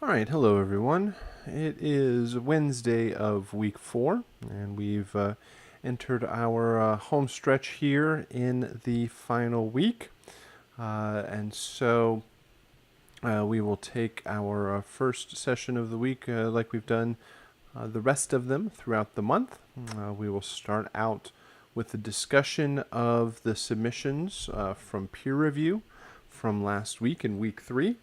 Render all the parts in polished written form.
All right, hello everyone. It is Wednesday of week 4, and we've entered our home stretch here in the final week. And so we will take our first session of the week like we've done the rest of them throughout the month. We will start out with the discussion of the submissions from peer review from last week in week 3.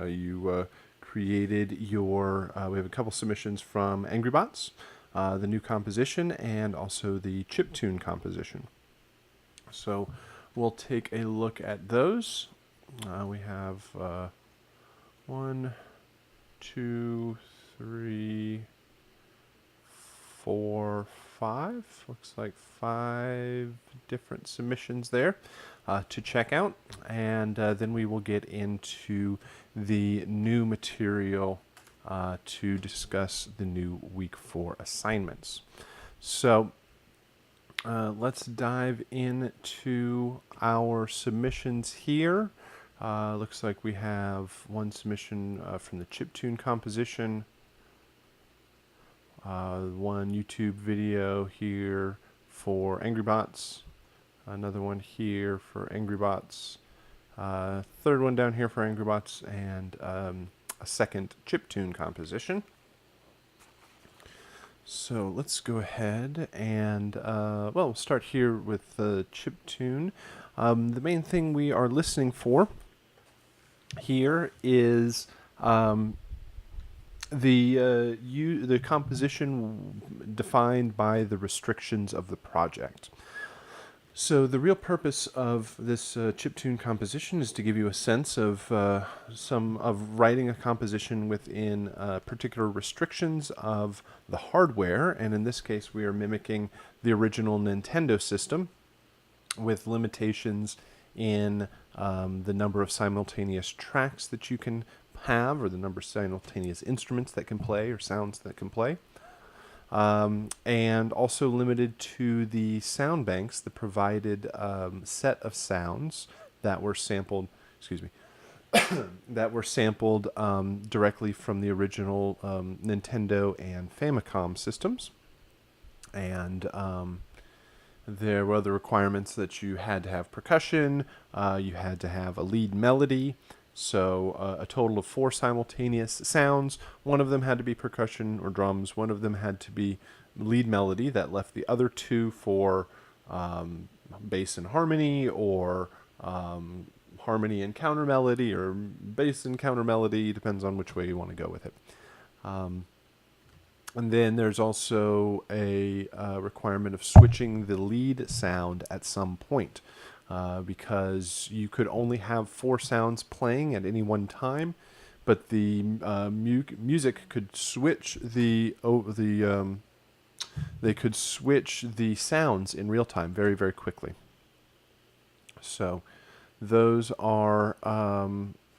You created your, we have a couple submissions from AngryBots, the new composition, and also the chiptune composition. So we'll take a look at those. We have 1, 2, 3, 4, 5. Looks like 5 different submissions there to check out. And then we will get into the new material to discuss the new week 4 assignments. So let's dive into our submissions here. Looks like we have one submission from the chiptune composition, one YouTube video here for AngryBots, another one here for AngryBots, third one down here for AngryBots, and a second chiptune composition. So let's go ahead and, we'll start here with the chiptune. The main thing we are listening for here is the composition defined by the restrictions of the project. So the real purpose of this chiptune composition is to give you a sense of writing a composition within particular restrictions of the hardware, and in this case we are mimicking the original Nintendo system with limitations in the number of simultaneous tracks that you can have, or the number of simultaneous instruments that can play, or sounds that can play. And also limited to the sound banks, the provided set of sounds that were sampled, that were sampled directly from the original Nintendo and Famicom systems. And there were other requirements that you had to have percussion, you had to have a lead melody. So a total of 4 simultaneous sounds. One of them had to be percussion or drums. One of them had to be lead melody. That left the other 2 for bass and harmony, or harmony and counter melody, or bass and counter melody. Depends on which way you want to go with it. And then there's also a requirement of switching the lead sound at some point. Because you could only have 4 sounds playing at any one time, but the music could switch they could switch the sounds in real time very, very quickly. So those are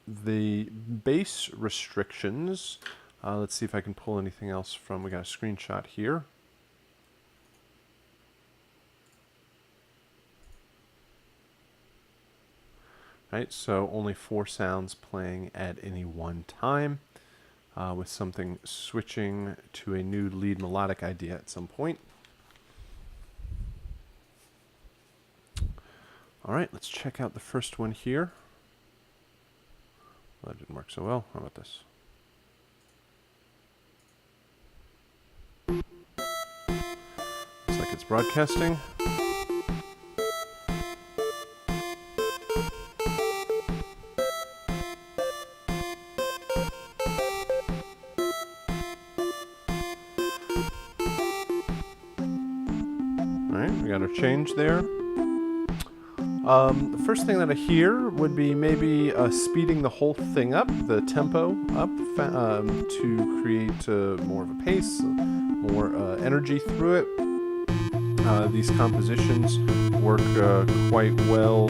the base restrictions. Let's see if I can pull anything else from, we got a screenshot here. Right, so only 4 sounds playing at any one time, with something switching to a new lead melodic idea at some point. All right, let's check out the first one here. Well, that didn't work so well. How about this? Looks like it's broadcasting. Got our change there. The first thing that I hear would be maybe speeding the whole thing up, the tempo up, to create more of a pace, more energy through it. These compositions work quite well.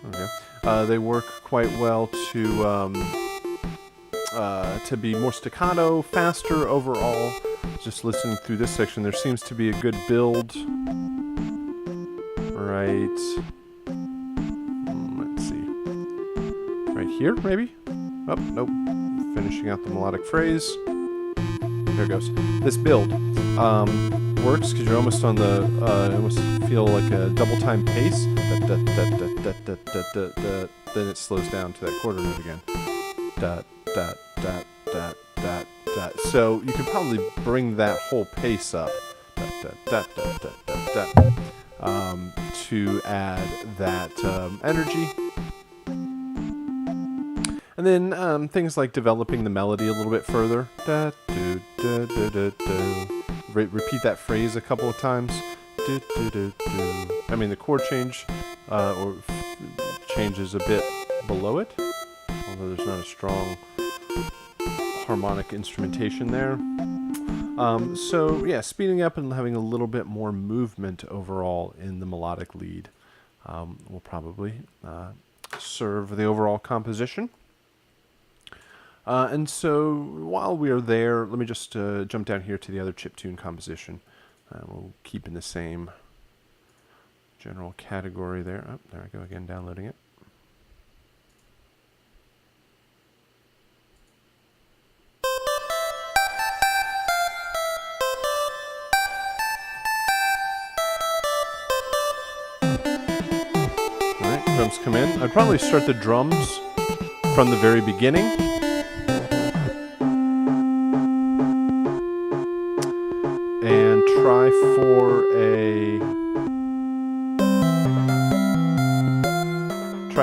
Okay. They work quite well to be more staccato, faster overall. Just listening through this section, there seems to be a good build. Right. Let's see. right here, maybe? Oh, nope. Finishing out the melodic phrase. There it goes. This build works because you're almost on the, almost feel like a double time pace. Then it slows down to that quarter note again. So you could probably bring that whole pace up to add that energy. And then things like developing the melody a little bit further. Repeat that phrase a couple of times. I mean, the chord change changes a bit below it, although there's not a strong harmonic instrumentation there. So yeah, speeding up and having a little bit more movement overall in the melodic lead will probably serve the overall composition. And so while we are there, let me just jump down here to the other chiptune composition. We'll keep in the same general category there. Oh, there I go again, downloading it. All right, drums come in. I'd probably start the drums from the very beginning. And try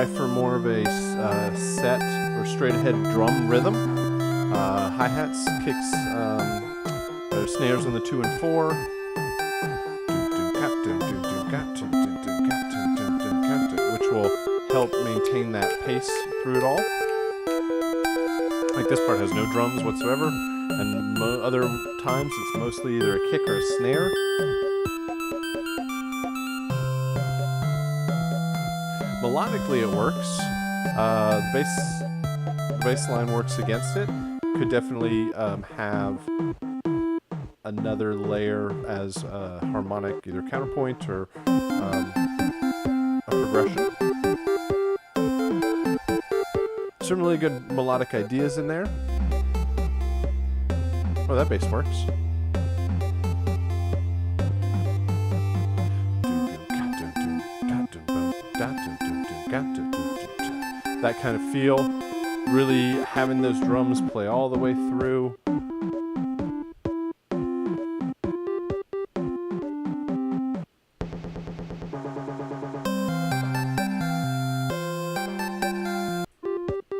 for more of a set or straight ahead drum rhythm. Hi-hats, kicks, or snares on the 2 and 4. Which will help maintain that pace through it all. Like this part has no drums whatsoever. And other times it's mostly either a kick or a snare. Melodically it works. The bass line works against it. Could definitely have another layer as a harmonic, either counterpoint or a progression. Some really good melodic ideas in there. Oh, that bass works. That kind of feel. Really having those drums play all the way through.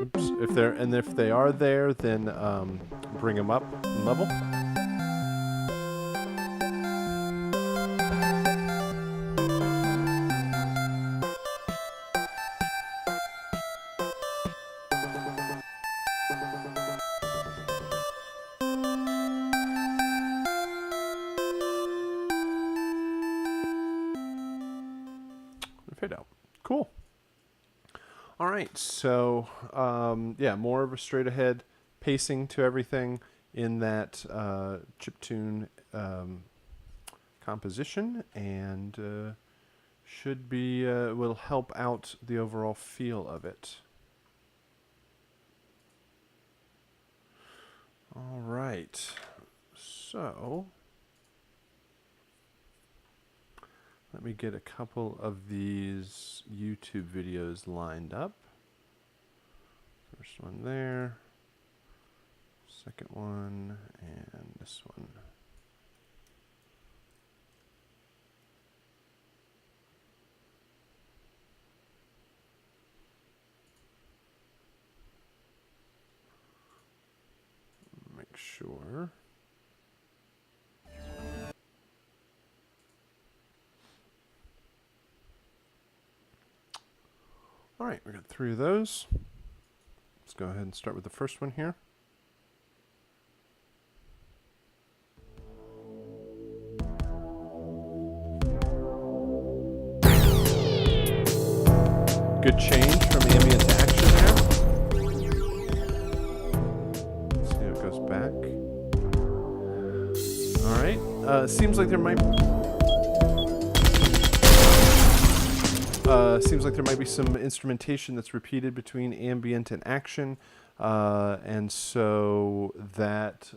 Oops. If they are there, then bring them up in level. Fade out. Cool. All right, so yeah, more of a straight ahead pacing to everything in that chiptune composition, and should be will help out the overall feel of it. All right, so let me get a couple of these YouTube videos lined up. First one there, second one, and this one. Make sure. All right, we got 3 of those. Let's go ahead and start with the first one here. Good change from ambient to action there. Let's see how it goes back. All right, seems like there might seems like there might be some instrumentation that's repeated between ambient and action, and so that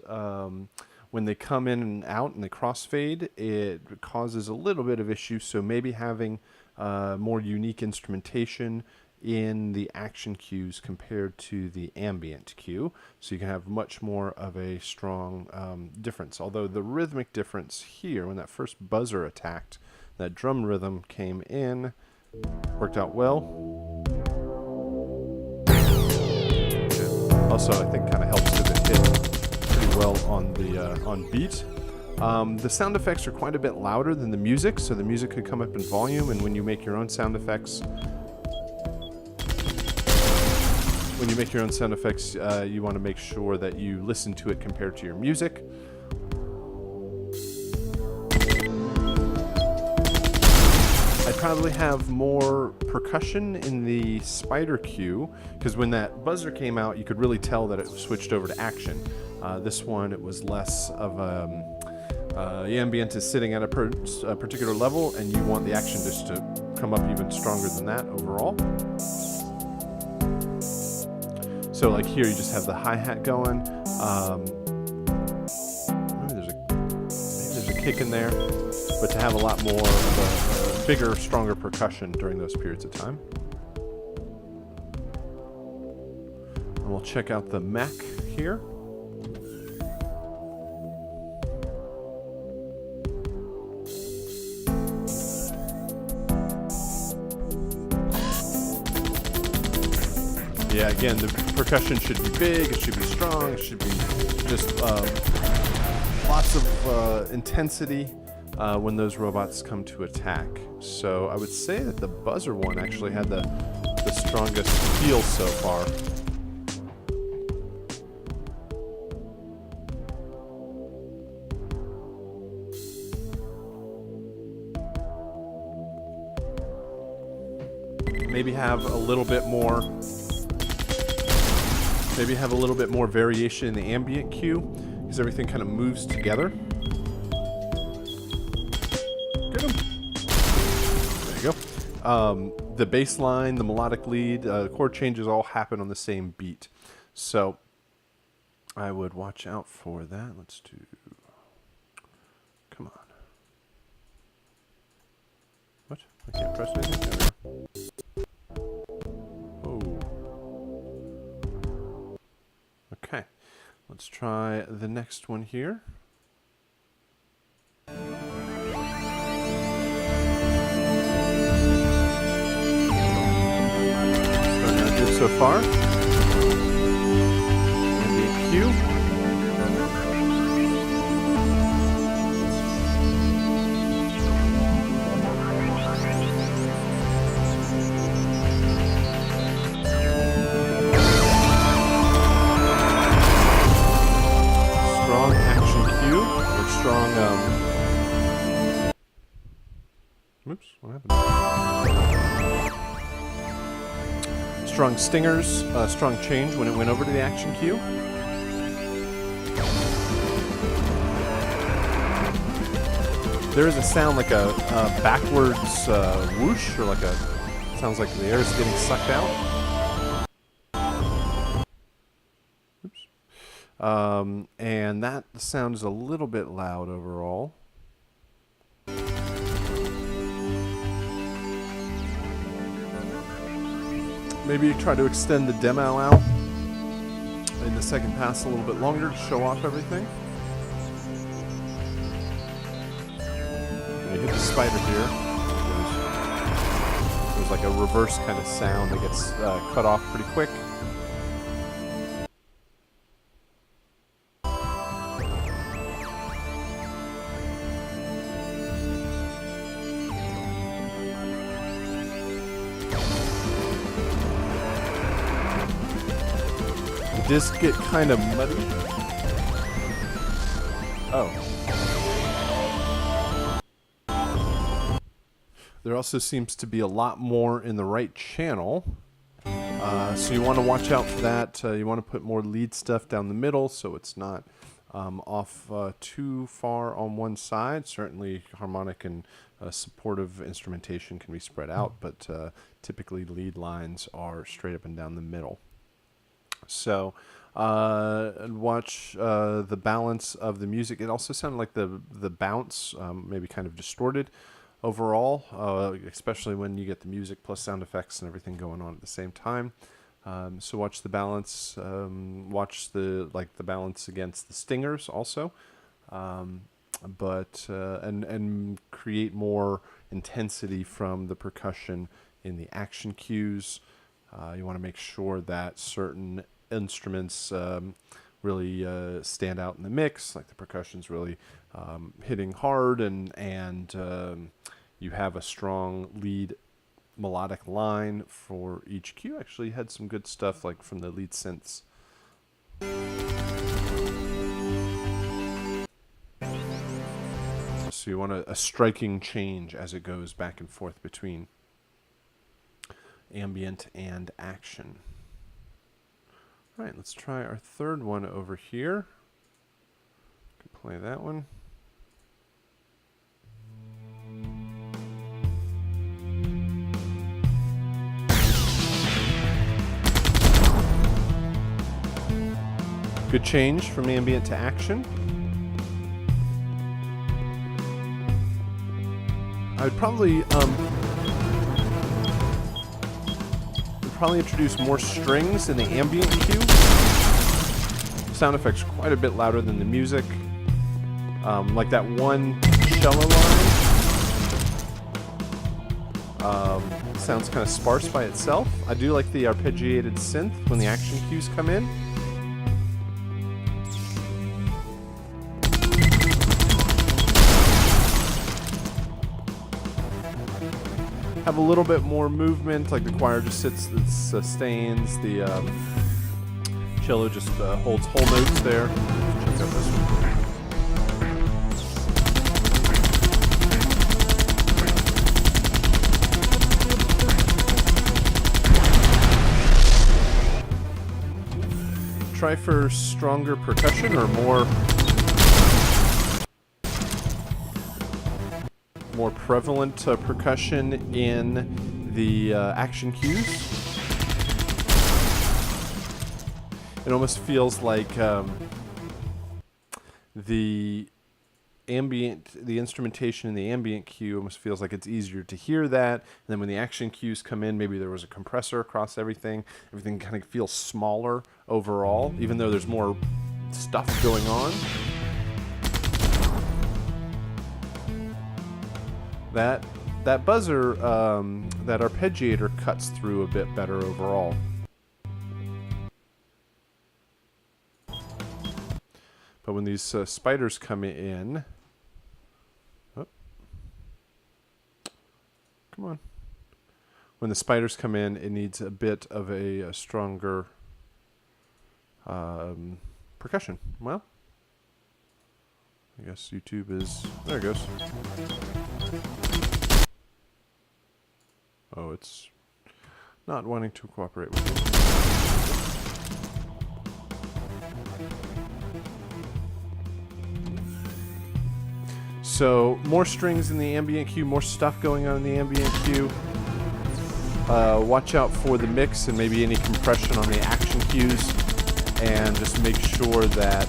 when they come in and out and they crossfade, it causes a little bit of issue. So maybe having more unique instrumentation in the action cues compared to the ambient cue, so you can have much more of a strong difference. Although the rhythmic difference here, when that first buzzer attacked, that drum rhythm came in, worked out well. Also, I think kind of helps that it hit pretty well on the on beat. The sound effects are quite a bit louder than the music, so the music could come up in volume, and when you make your own sound effects, you want to make sure that you listen to it compared to your music. I'd probably have more percussion in the spider cue, because when that buzzer came out, you could really tell that it switched over to action. This one, it was less of the ambient is sitting at a particular level, and you want the action just to come up even stronger than that overall. So like here, you just have the hi-hat going. Maybe there's a kick in there, but to have a lot more of a bigger, stronger percussion during those periods of time. And we'll check out the mech here. Yeah, again, the percussion should be big, it should be strong, it should be just lots of intensity when those robots come to attack. So I would say that the buzzer one actually had the strongest feel so far. Maybe have a little bit more variation in the ambient cue, because everything kind of moves together. Get him. There you go. The bass line, the melodic lead, chord changes all happen on the same beat. So I would watch out for that. Let's do... Come on. What? I can't press anything? There we go. Okay, let's try the next one here. Starting out good so far. Ambient cue. Oops, what happened? Strong stingers, strong change when it went over to the action cue. There is a sound like a backwards whoosh, or like sounds like the air is getting sucked out. Oops. And that sound is a little bit loud overall. Maybe try to extend the demo out in the second pass a little bit longer to show off everything. When you hit the spider here, there's like a reverse kind of sound that gets cut off pretty quick. Disc get kind of muddy. Oh. There also seems to be a lot more in the right channel. So you want to watch out for that. You want to put more lead stuff down the middle so it's not off too far on one side. Certainly harmonic and supportive instrumentation can be spread out, but typically lead lines are straight up and down the middle. So watch the balance of the music. It also sounded like the bounce maybe kind of distorted overall, especially when you get the music plus sound effects and everything going on at the same time. So watch the balance. Watch the balance against the stingers also, but and create more intensity from the percussion in the action cues. You want to make sure that certain instruments really stand out in the mix, like the percussion's really hitting hard, and you have a strong lead melodic line for each cue. Actually had some good stuff like from the lead synths. So you want a striking change as it goes back and forth between ambient and action. All right, let's try our third one over here. Can play that one. Good change from ambient to action. I would probably introduce more strings in the ambient cue. Sound effects quite a bit louder than the music. Like that one cello line. Sounds kind of sparse by itself. I do like the arpeggiated synth when the action cues come in. Have a little bit more movement, like the choir just sits, it sustains, the cello just holds whole notes there. Check out this one. Try for stronger percussion or more prevalent percussion in the action cues. It almost feels like the instrumentation in the ambient cue almost feels like it's easier to hear that. And then when the action cues come in, maybe there was a compressor across everything. Everything kind of feels smaller overall, even though there's more stuff going on. That buzzer, that arpeggiator cuts through a bit better overall. But when these spiders come in, come on. When the spiders come in, it needs a bit of a stronger percussion. Well, I guess YouTube is, there it goes. Oh, it's not wanting to cooperate with me. So, more strings in the ambient cue, more stuff going on in the ambient cue. Watch out for the mix and maybe any compression on the action cues, and just make sure that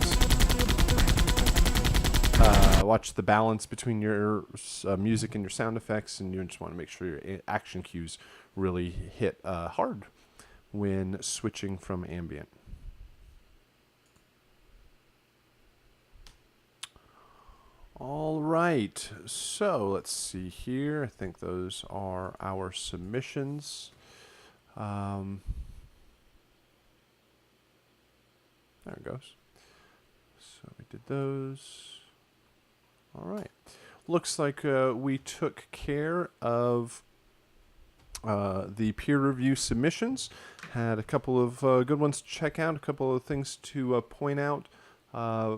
watch the balance between your music and your sound effects, and you just want to make sure your action cues really hit hard when switching from ambient. All right, so let's see here. I think those are our submissions. There it goes. So we did those. All right. Looks like we took care of the peer review submissions. Had a couple of good ones to check out, a couple of things to point out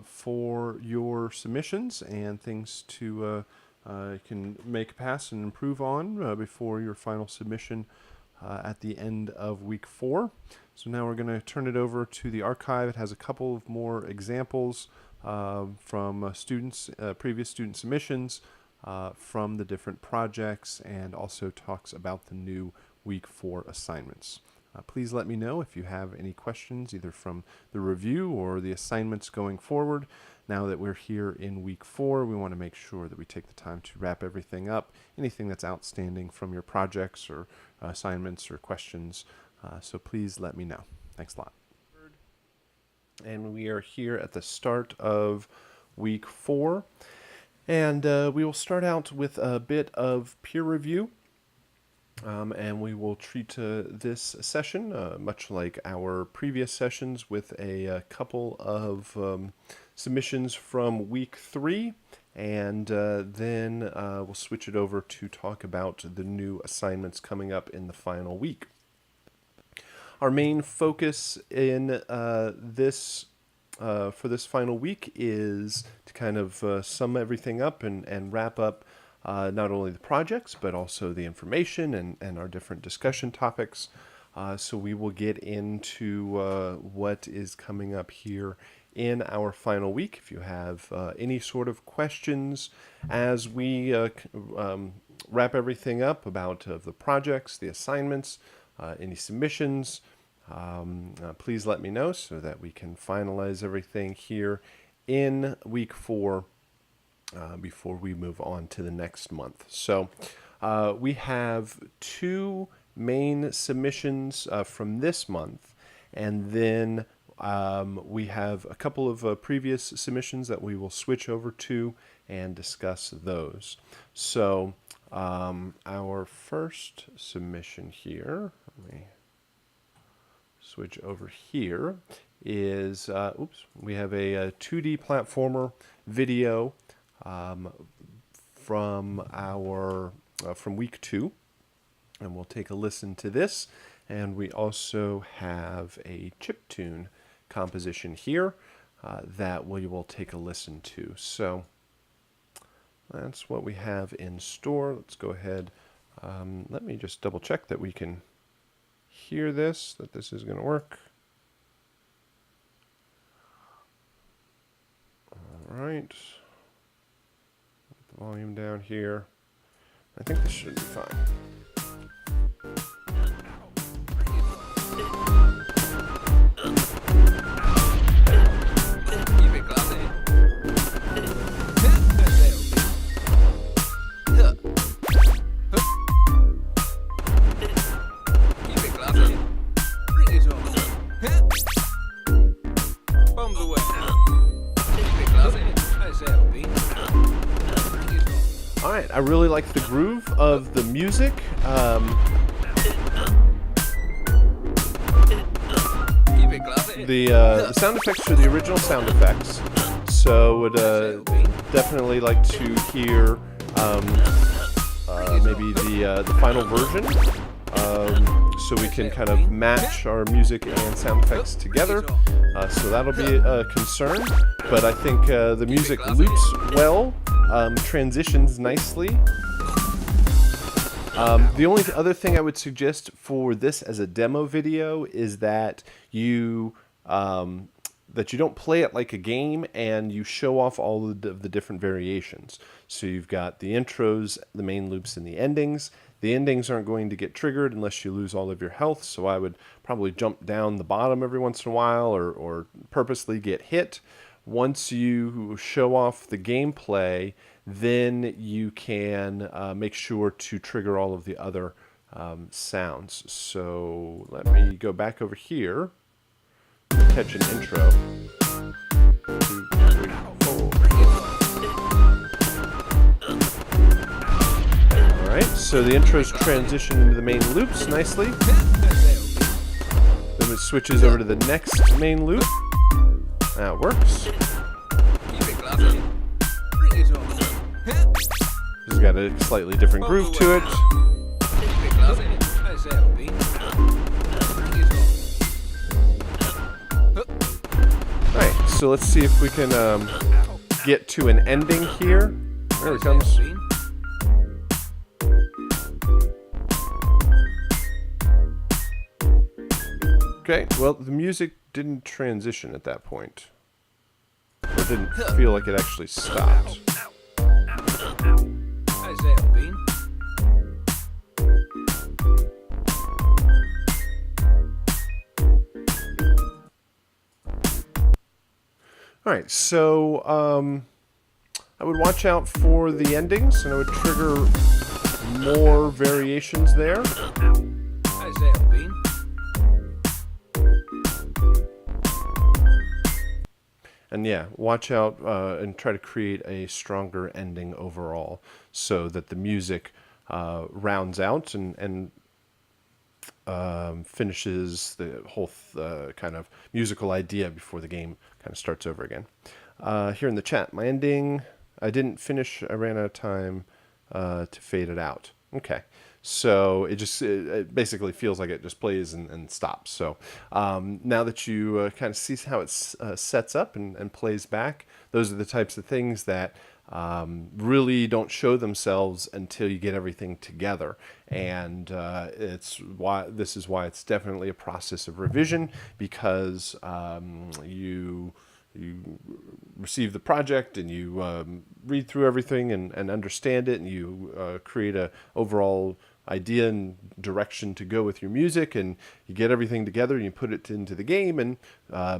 for your submissions, and things to you can make a pass and improve on before your final submission at the end of week 4. So now we're going to turn it over to the archive. It has a couple of more examples from students, previous student submissions, from the different projects, and also talks about the new week 4 assignments. Please let me know if you have any questions, either from the review or the assignments going forward. Now that we're here in week 4, we want to make sure that we take the time to wrap everything up, anything that's outstanding from your projects or assignments or questions. So please let me know. Thanks a lot. And we are here at the start of week 4. And we will start out with a bit of peer review. And we will treat this session, much like our previous sessions, with a couple of submissions from week 3. And then we'll switch it over to talk about the new assignments coming up in the final week. Our main focus in this for this final week is to kind of sum everything up and wrap up not only the projects, but also the information and our different discussion topics. So we will get into what is coming up here in our final week. If you have any sort of questions as we wrap everything up about the projects, the assignments, any submissions, please let me know so that we can finalize everything here in week 4 before we move on to the next month. So we have 2 main submissions from this month, and then we have a couple of previous submissions that we will switch over to and discuss those. So our first submission here, let me switch over here, is we have a 2D platformer video from our from week 2, and we'll take a listen to this. And we also have a chiptune composition here that we will take a listen to. So that's what we have in store. Let's go ahead. Let me just double check that we can hear this, that this is going to work. All right. Volume down here. I think this should be fine. I really like the groove of the music. The sound effects are the original sound effects, so would definitely like to hear maybe the final version, so we can kind of match our music and sound effects together. So that'll be a concern, but I think the music loops well. Transitions nicely. The only other thing I would suggest for this as a demo video is that you don't play it like a game, and you show off all of the different variations. So you've got the intros, the main loops, and the endings. The endings aren't going to get triggered unless you lose all of your health, so I would probably jump down the bottom every once in a while, or purposely get hit. Once you show off the gameplay, then you can make sure to trigger all of the other sounds. So let me go back over here and catch an intro. 2, 3, 4. Alright, so the intros transition into the main loops nicely. Then it switches over to the next main loop. That works. It's got a slightly different groove to it. Alright, so let's see if we can get to an ending here. There it comes. Okay, well, the music didn't transition at that point. It didn't feel like it actually stopped. All right, so I would watch out for the endings, and I would trigger more variations there. How's that, Bean? And yeah, watch out and try to create a stronger ending overall so that the music rounds out and finishes the whole kind of musical idea before the game kind of starts over again. Here in the chat, my ending, I didn't finish. I ran out of time to fade it out. Okay. So it basically feels like it just plays and stops. So now that you kind of see how it sets up and plays back, those are the types of things that really don't show themselves until you get everything together. And this is why it's definitely a process of revision, because you receive the project and you read through everything and understand it, and you create a overall idea and direction to go with your music, and you get everything together and you put it into the game, and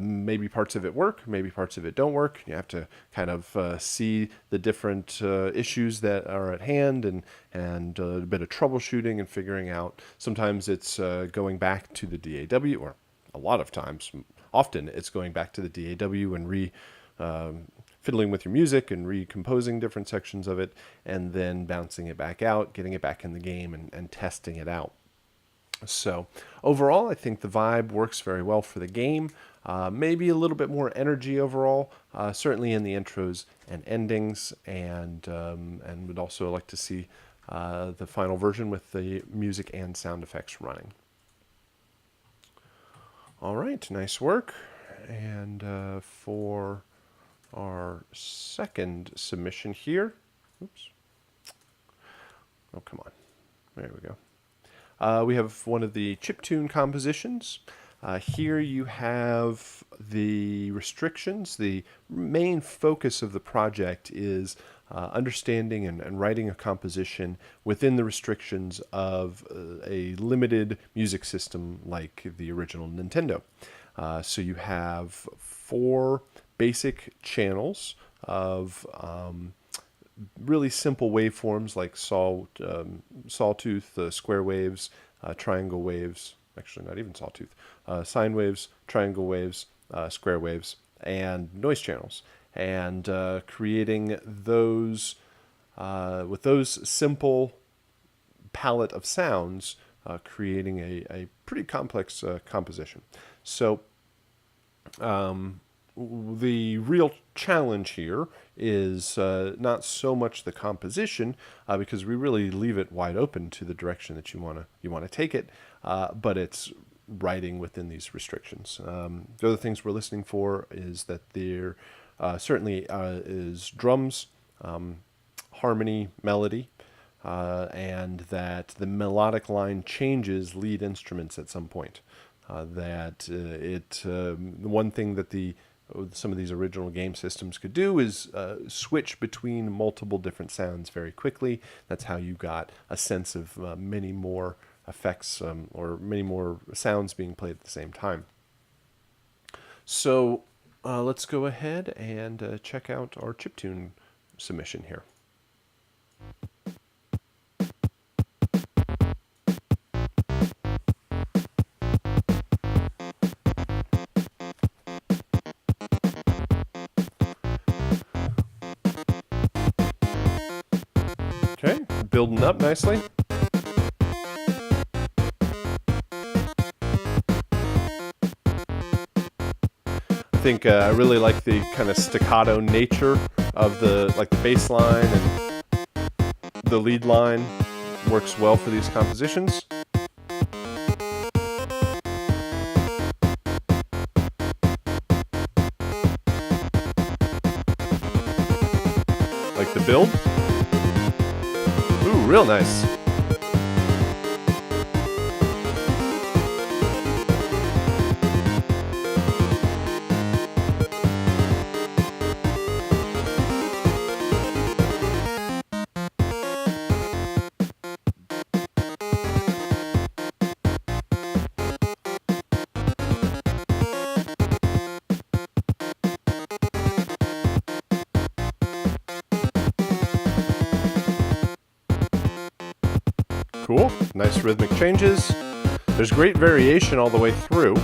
maybe parts of it work, maybe parts of it don't work. You have to kind of see the different issues that are at hand, and a bit of troubleshooting and figuring out. Sometimes it's going back to the DAW, or a lot of times, often it's going back to the DAW and fiddling with your music and recomposing different sections of it, and then bouncing it back out, getting it back in the game, and testing it out. So overall, I think the vibe works very well for the game. Maybe a little bit more energy overall, certainly in the intros and endings, and would also like to see the final version with the music and sound effects running. All right, nice work. And for our second submission here, oops. Oh, come on. There we go. We have one of the chiptune compositions. Here you have the restrictions. The main focus of the project is understanding and writing a composition within the restrictions of a limited music system like the original Nintendo. So you have 4 basic channels of really simple waveforms like sawtooth, square waves, triangle waves, actually not even sawtooth, sine waves, triangle waves, square waves, and noise channels. And creating those, with those simple palette of sounds, creating a pretty complex composition. So the real challenge here is not so much the composition, because we really leave it wide open to the direction that you want to take it, but it's writing within these restrictions. The other things we're listening for is that there certainly is drums, harmony, melody, and that the melodic line changes lead instruments at some point. The one thing that some of these original game systems could do is switch between multiple different sounds very quickly. That's how you got a sense of many more effects or many more sounds being played at the same time. So let's go ahead and check out our chiptune submission here. Okay, building up nicely. I think I really like the kind of staccato nature of the bass line, and the lead line works well for these compositions. Like the build. Ooh, real nice. Cool. Nice rhythmic changes. There's great variation all the way through.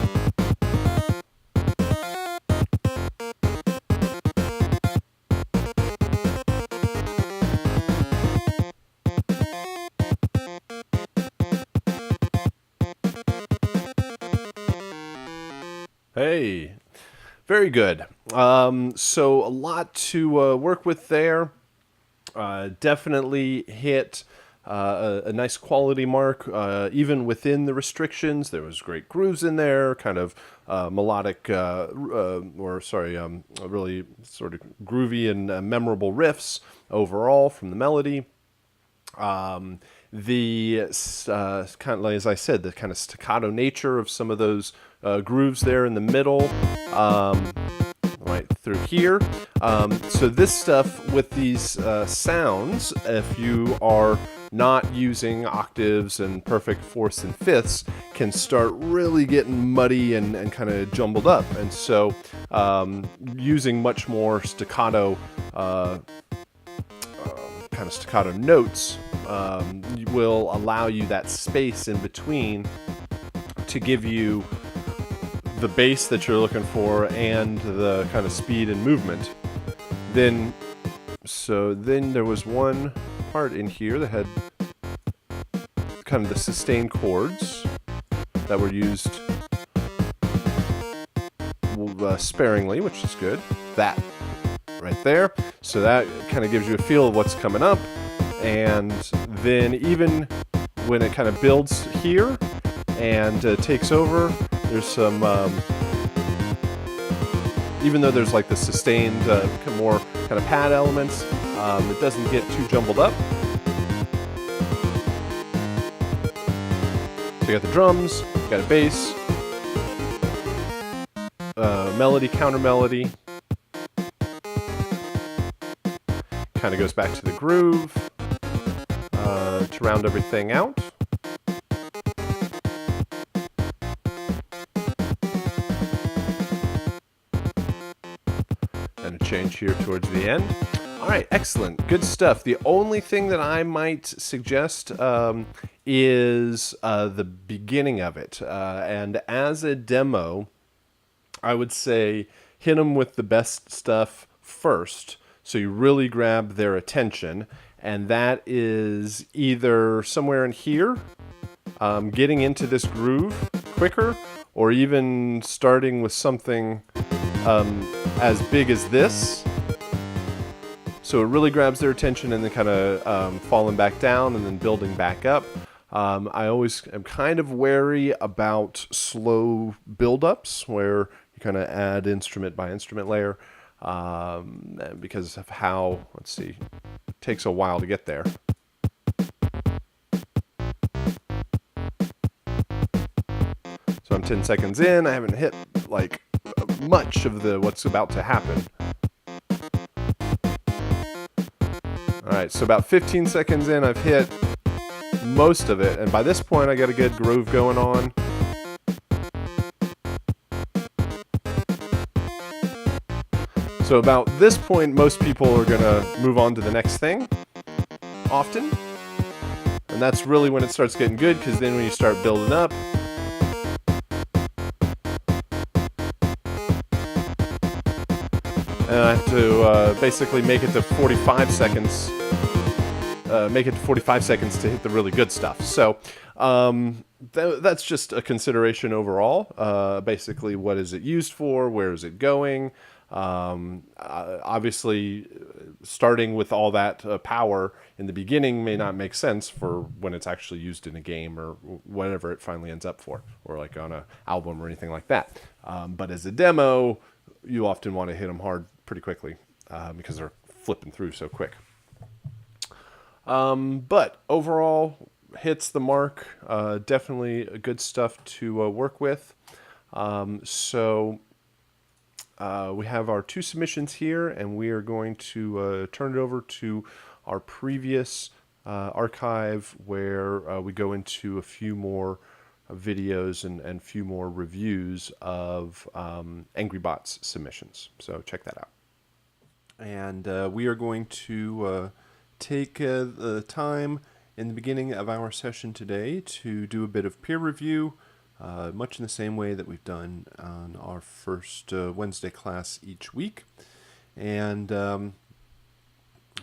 Hey, very good. So a lot to work with there. Definitely hit a nice quality mark, even within the restrictions. There was great grooves in there, kind of melodic, really sort of groovy and memorable riffs overall from the melody. The kind of, as I said, the kind of staccato nature of some of those grooves there in the middle, right through here. So this stuff with these sounds, if you are not using octaves and perfect fourths and fifths, can start really getting muddy and kind of jumbled up. And so using much more staccato kind of staccato notes will allow you that space in between to give you the bass that you're looking for and the kind of speed and movement. Then there was one part in here that had kind of the sustained chords that were used sparingly, which is good. That right there. So that kind of gives you a feel of what's coming up. And then even when it kind of builds here and takes over, there's some, even though there's like the sustained, more kind of pad elements, it doesn't get too jumbled up. So you got the drums, you got a bass, melody, counter melody. Kind of goes back to the groove to round everything out. And a change here towards the end. All right, excellent. Good stuff. The only thing that I might suggest is the beginning of it. And as a demo, I would say hit them with the best stuff first, so you really grab their attention. And that is either somewhere in here, getting into this groove quicker, or even starting with something as big as this. So it really grabs their attention, and then kind of falling back down and then building back up. I always am kind of wary about slow build-ups where you kind of add instrument by instrument layer because of how, let's see, it takes a while to get there. So I'm 10 seconds in. I haven't hit like much of what's about to happen. All right, so about 15 seconds in, I've hit most of it, and by this point I got a good groove going on. So about this point, most people are gonna move on to the next thing, often. And that's really when it starts getting good, because then when you start building up, and I have to basically make it to 45 seconds. Make it to 45 seconds to hit the really good stuff. So that's just a consideration overall. Basically, what is it used for? Where is it going? Obviously, starting with all that power in the beginning may not make sense for when it's actually used in a game or whatever it finally ends up for, or like on an album or anything like that. But as a demo, you often want to hit them hard pretty quickly because they're flipping through so quick. But overall, hits the mark. Definitely good stuff to work with. So we have our 2 submissions here, and we are going to turn it over to our previous archive where we go into a few more videos and a few more reviews of Angry Bots submissions. So check that out. And we are going to take the time in the beginning of our session today to do a bit of peer review, much in the same way that we've done on our first Wednesday class each week. And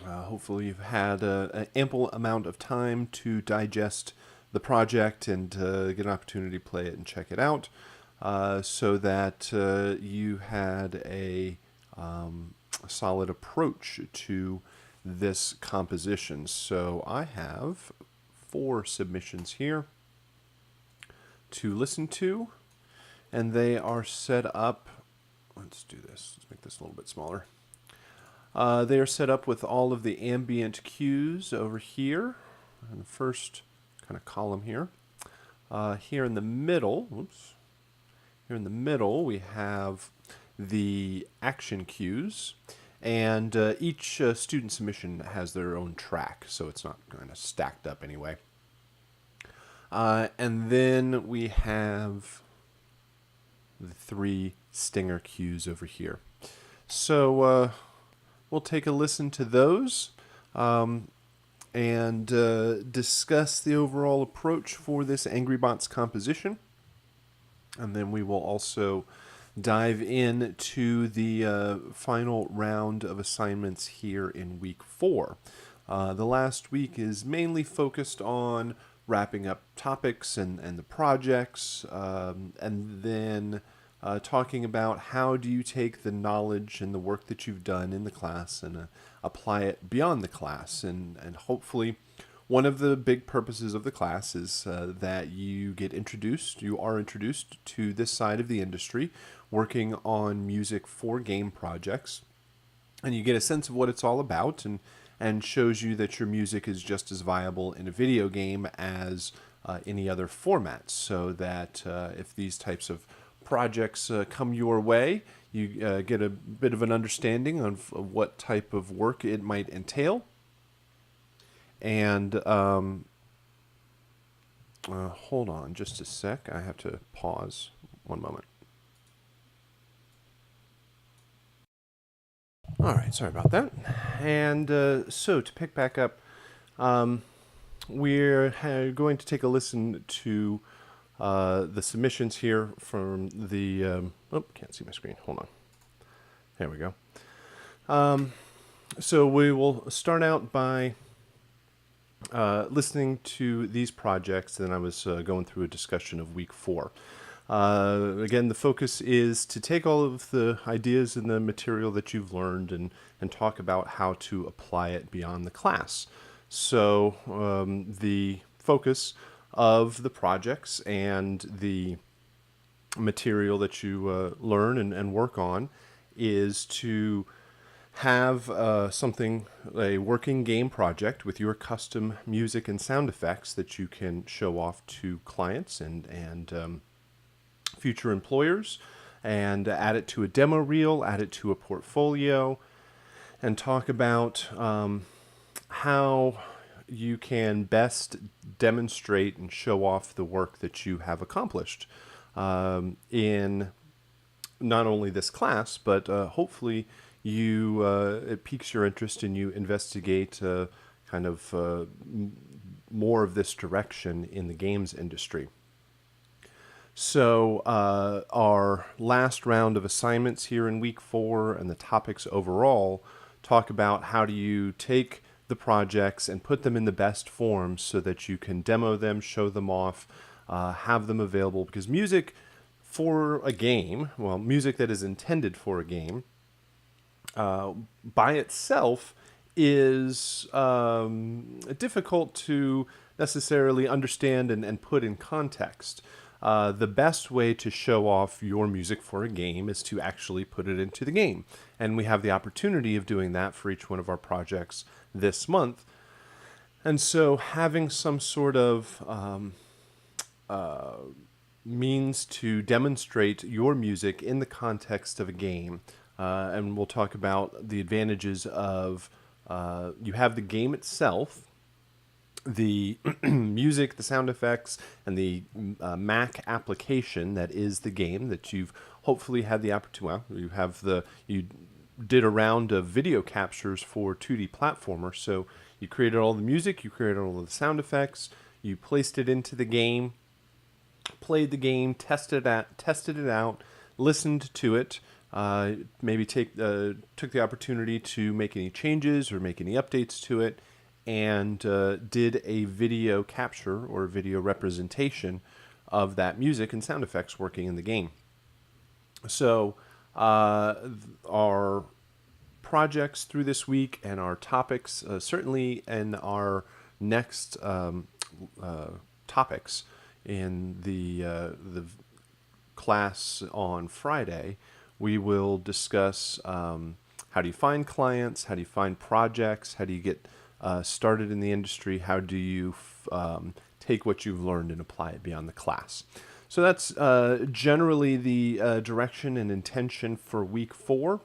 hopefully you've had an ample amount of time to digest the project and get an opportunity to play it and check it out, so that you had a solid approach to this composition. So I have 4 submissions here to listen to, and they are set up. Let's do this. Let's make this a little bit smaller. They are set up with all of the ambient cues over here in the first kind of column here. Here in the middle, here in the middle we have the action cues, and each student submission has their own track, so it's not kind of stacked up anyway. And then we have the 3 stinger cues over here. So we'll take a listen to those and discuss the overall approach for this Angry Bots composition. And then we will also dive into the final round of assignments here in week 4. The last week is mainly focused on wrapping up topics and the projects, and then talking about how do you take the knowledge and the work that you've done in the class and apply it beyond the class. And hopefully one of the big purposes of the class is that you are introduced to this side of the industry, working on music for game projects, and you get a sense of what it's all about, and shows you that your music is just as viable in a video game as any other format, so that if these types of projects come your way, you get a bit of an understanding of what type of work it might entail. And hold on just a sec. I have to pause one moment. All right, sorry about that. And so to pick back up, we're going to take a listen to the submissions here from the... can't see my screen. Hold on. There we go. So we will start out by listening to these projects, and then I was going through a discussion of week 4. Again, the focus is to take all of the ideas and the material that you've learned and talk about how to apply it beyond the class. So the focus of the projects and the material that you learn and work on is to have a working game project with your custom music and sound effects that you can show off to clients and future employers, and add it to a demo reel, add it to a portfolio, and talk about how you can best demonstrate and show off the work that you have accomplished in not only this class, but hopefully it piques your interest and you investigate kind of more of this direction in the games industry. So our last round of assignments here in week 4 and the topics overall talk about how do you take the projects and put them in the best form so that you can demo them, show them off, have them available. Because music for a game, well, music that is intended for a game, by itself is difficult to necessarily understand and put in context. The best way to show off your music for a game is to actually put it into the game. And we have the opportunity of doing that for each one of our projects this month. And so having some sort of means to demonstrate your music in the context of a game, and we'll talk about the advantages of you have the game itself, the music, the sound effects, and the Mac application that is the game that you've hopefully had the opportunity. Well, you did a round of video captures for 2D platformer, so You created all the music, you created all the sound effects, you placed it into the game, played the game, tested it out, listened to it, maybe took the opportunity to make any changes or make any updates to it, and did a video capture or video representation of that music and sound effects working in the game. So our projects through this week and our topics, certainly in our next topics in the class on Friday, we will discuss how do you find clients, how do you find projects, how do you get started in the industry, how do you take what you've learned and apply it beyond the class. So that's generally the direction and intention for week 4.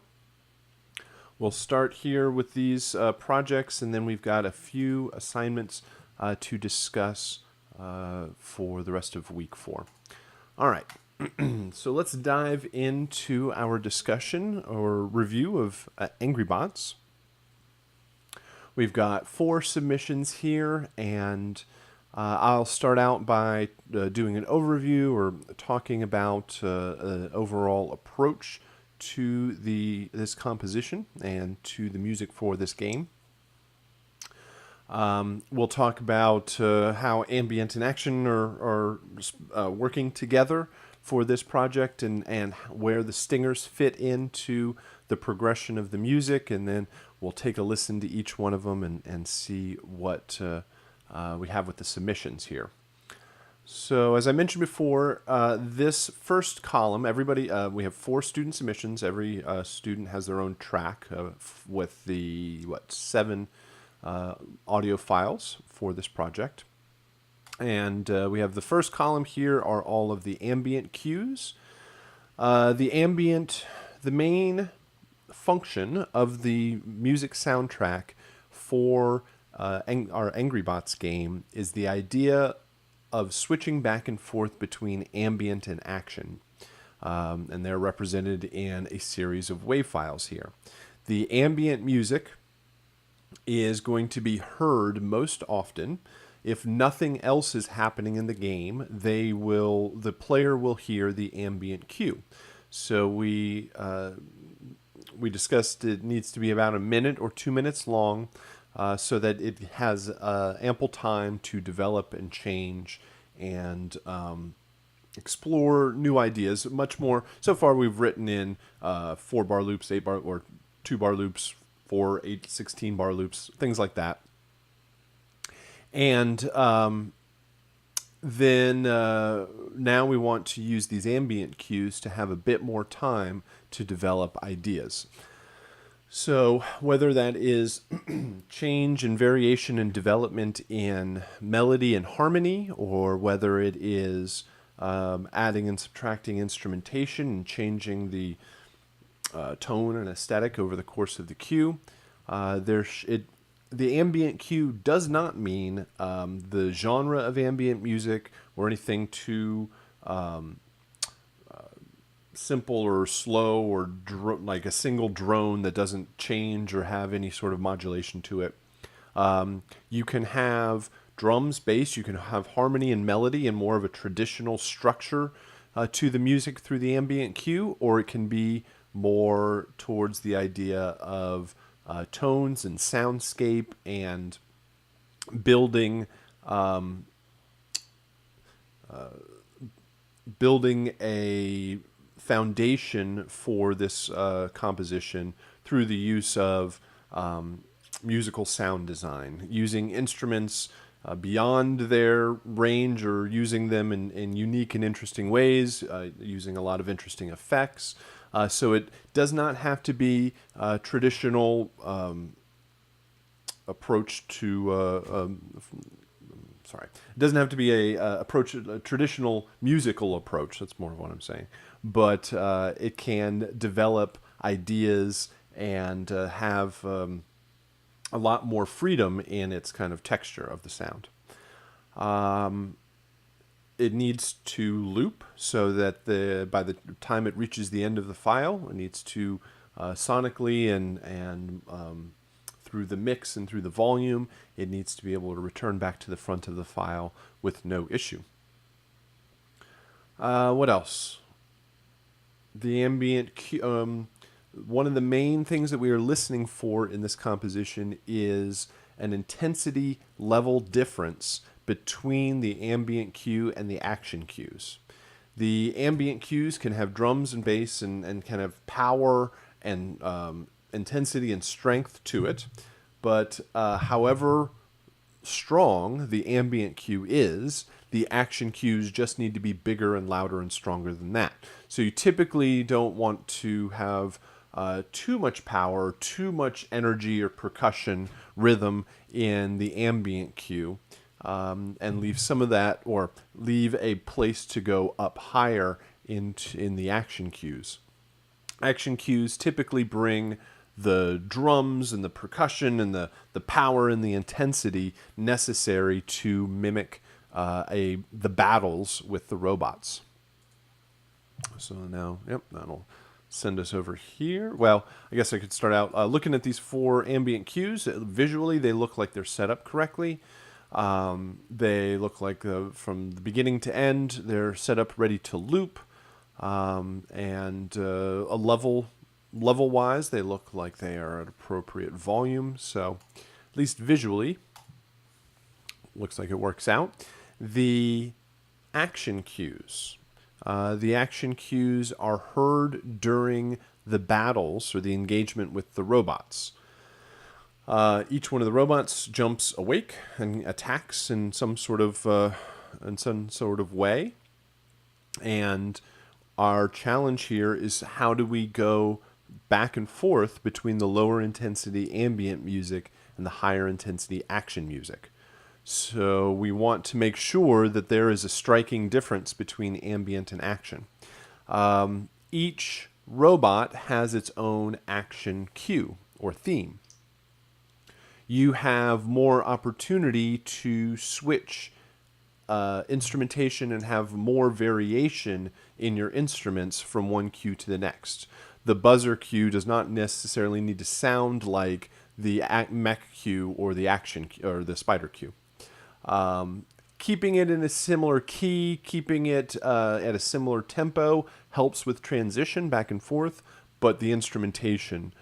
We'll start here with these projects, and then we've got a few assignments to discuss for the rest of week 4. All right, so let's dive into our discussion or review of Angry Bots. We've got 4 submissions here, and I'll start out by doing an overview or talking about an overall approach to this composition and to the music for this game. We'll talk about how ambient and action are working together for this project, and where the stingers fit into the progression of the music, and then we'll take a listen to each one of them and see what we have with the submissions here. So as I mentioned before, this first column, we have 4 student submissions. Every student has their own track with the 7 audio files for this project. And we have the first column here are all of the ambient cues. The main function of the music soundtrack for our Angry Bots game is the idea of switching back and forth between ambient and action. And they're represented in a series of WAV files here. The ambient music is going to be heard most often. If nothing else is happening in the game, the player will hear the ambient cue. So we discussed it needs to be about a minute or 2 minutes long, so that it has ample time to develop and change and explore new ideas. Much more. So far, we've written in 4-bar loops, 8-bar or 2-bar loops, 4, 8, 16-bar loops, things like that. And then now we want to use these ambient cues to have a bit more time to develop ideas. So whether that is change and variation and development in melody and harmony, or whether it is adding and subtracting instrumentation and changing the tone and aesthetic over the course of the cue, the ambient cue does not mean the genre of ambient music or anything too simple or slow or like a single drone that doesn't change or have any sort of modulation to it. You can have drums, bass, you can have harmony and melody and more of a traditional structure to the music through the ambient cue, or it can be more towards the idea of tones and soundscape and building a foundation for this composition through the use of musical sound design, using instruments beyond their range or using them in unique and interesting ways, using a lot of interesting effects. So it does not have to be a traditional approach to it doesn't have to be a traditional musical approach. That's more of what I'm saying. But it can develop ideas and have a lot more freedom in its kind of texture of the sound. It needs to loop so that by the time it reaches the end of the file, it needs to sonically and through the mix and through the volume, it needs to be able to return back to the front of the file with no issue. What else? The ambient cue. One of the main things that we are listening for in this composition is an intensity level difference between the ambient cue and the action cues. The ambient cues can have drums and bass and kind of power and intensity and strength to it, but however strong the ambient cue is, the action cues just need to be bigger and louder and stronger than that. So you typically don't want to have too much power, too much energy or percussion rhythm in the ambient cue, and leave some of that, or leave a place to go up higher in the action cues. Action cues typically bring the drums and the percussion and the power and the intensity necessary to mimic the battles with the robots. So now, yep, that'll send us over here. Well, I guess I could start out looking at these 4 ambient cues. Visually, they look like they're set up correctly. They look like from the beginning to end, they're set up ready to loop. And a level-wise, they look like they are at appropriate volume. So, at least visually, looks like it works out. The action cues. The action cues are heard during the battles or the engagement with the robots. Each one of the robots jumps awake and attacks in some sort of way. And our challenge here is, how do we go back and forth between the lower intensity ambient music and the higher intensity action music? So we want to make sure that there is a striking difference between ambient and action. Each robot has its own action cue or theme. You have more opportunity to switch instrumentation and have more variation in your instruments from one cue to the next. The buzzer cue does not necessarily need to sound like the mech cue or the action or the spider cue. Keeping it in a similar key, keeping it at a similar tempo helps with transition back and forth, but the instrumentation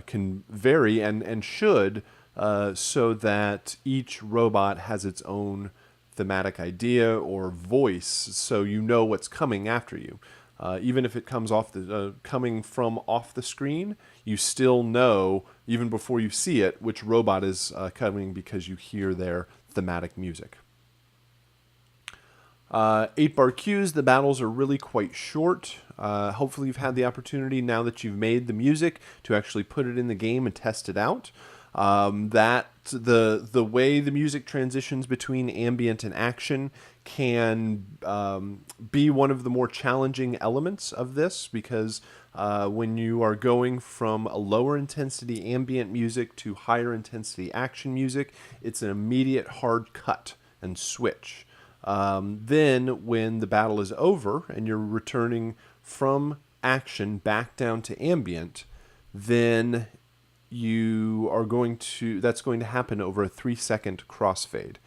can vary and should, so that each robot has its own thematic idea or voice, so you know what's coming after you. Even if it comes coming from off the screen, you still know, even before you see it, which robot is coming, because you hear their thematic music. 8-bar cues, the battles are really quite short. Hopefully you've had the opportunity, now that you've made the music, to actually put it in the game and test it out. That the way the music transitions between ambient and action can be one of the more challenging elements of this, because when you are going from a lower intensity ambient music to higher intensity action music, it's an immediate hard cut and switch. Then when the battle is over and you're returning from action back down to ambient, then that's going to happen over a 3-second crossfade.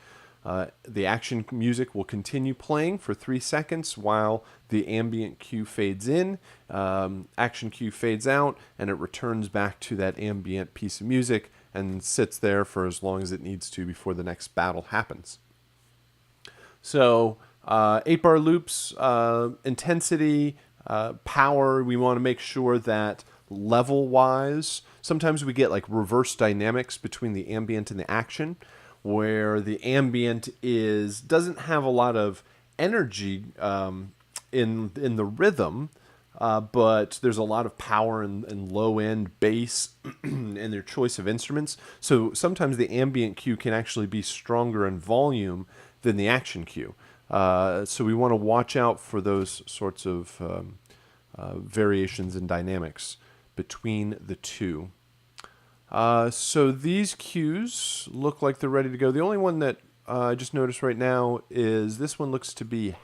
The action music will continue playing for 3 seconds while the ambient cue fades in, action cue fades out, and it returns back to that ambient piece of music and sits there for as long as it needs to before the next battle happens. So 8-bar loops, intensity, power, we want to make sure that level-wise, sometimes we get like reverse dynamics between the ambient and the action, where the ambient doesn't have a lot of energy in the rhythm, but there's a lot of power and low-end bass in their choice of instruments. So sometimes the ambient cue can actually be stronger in volume than the action cue. So we want to watch out for those sorts of variations in dynamics between the two. So these cues look like they're ready to go. The only one that I just noticed right now is this one looks to be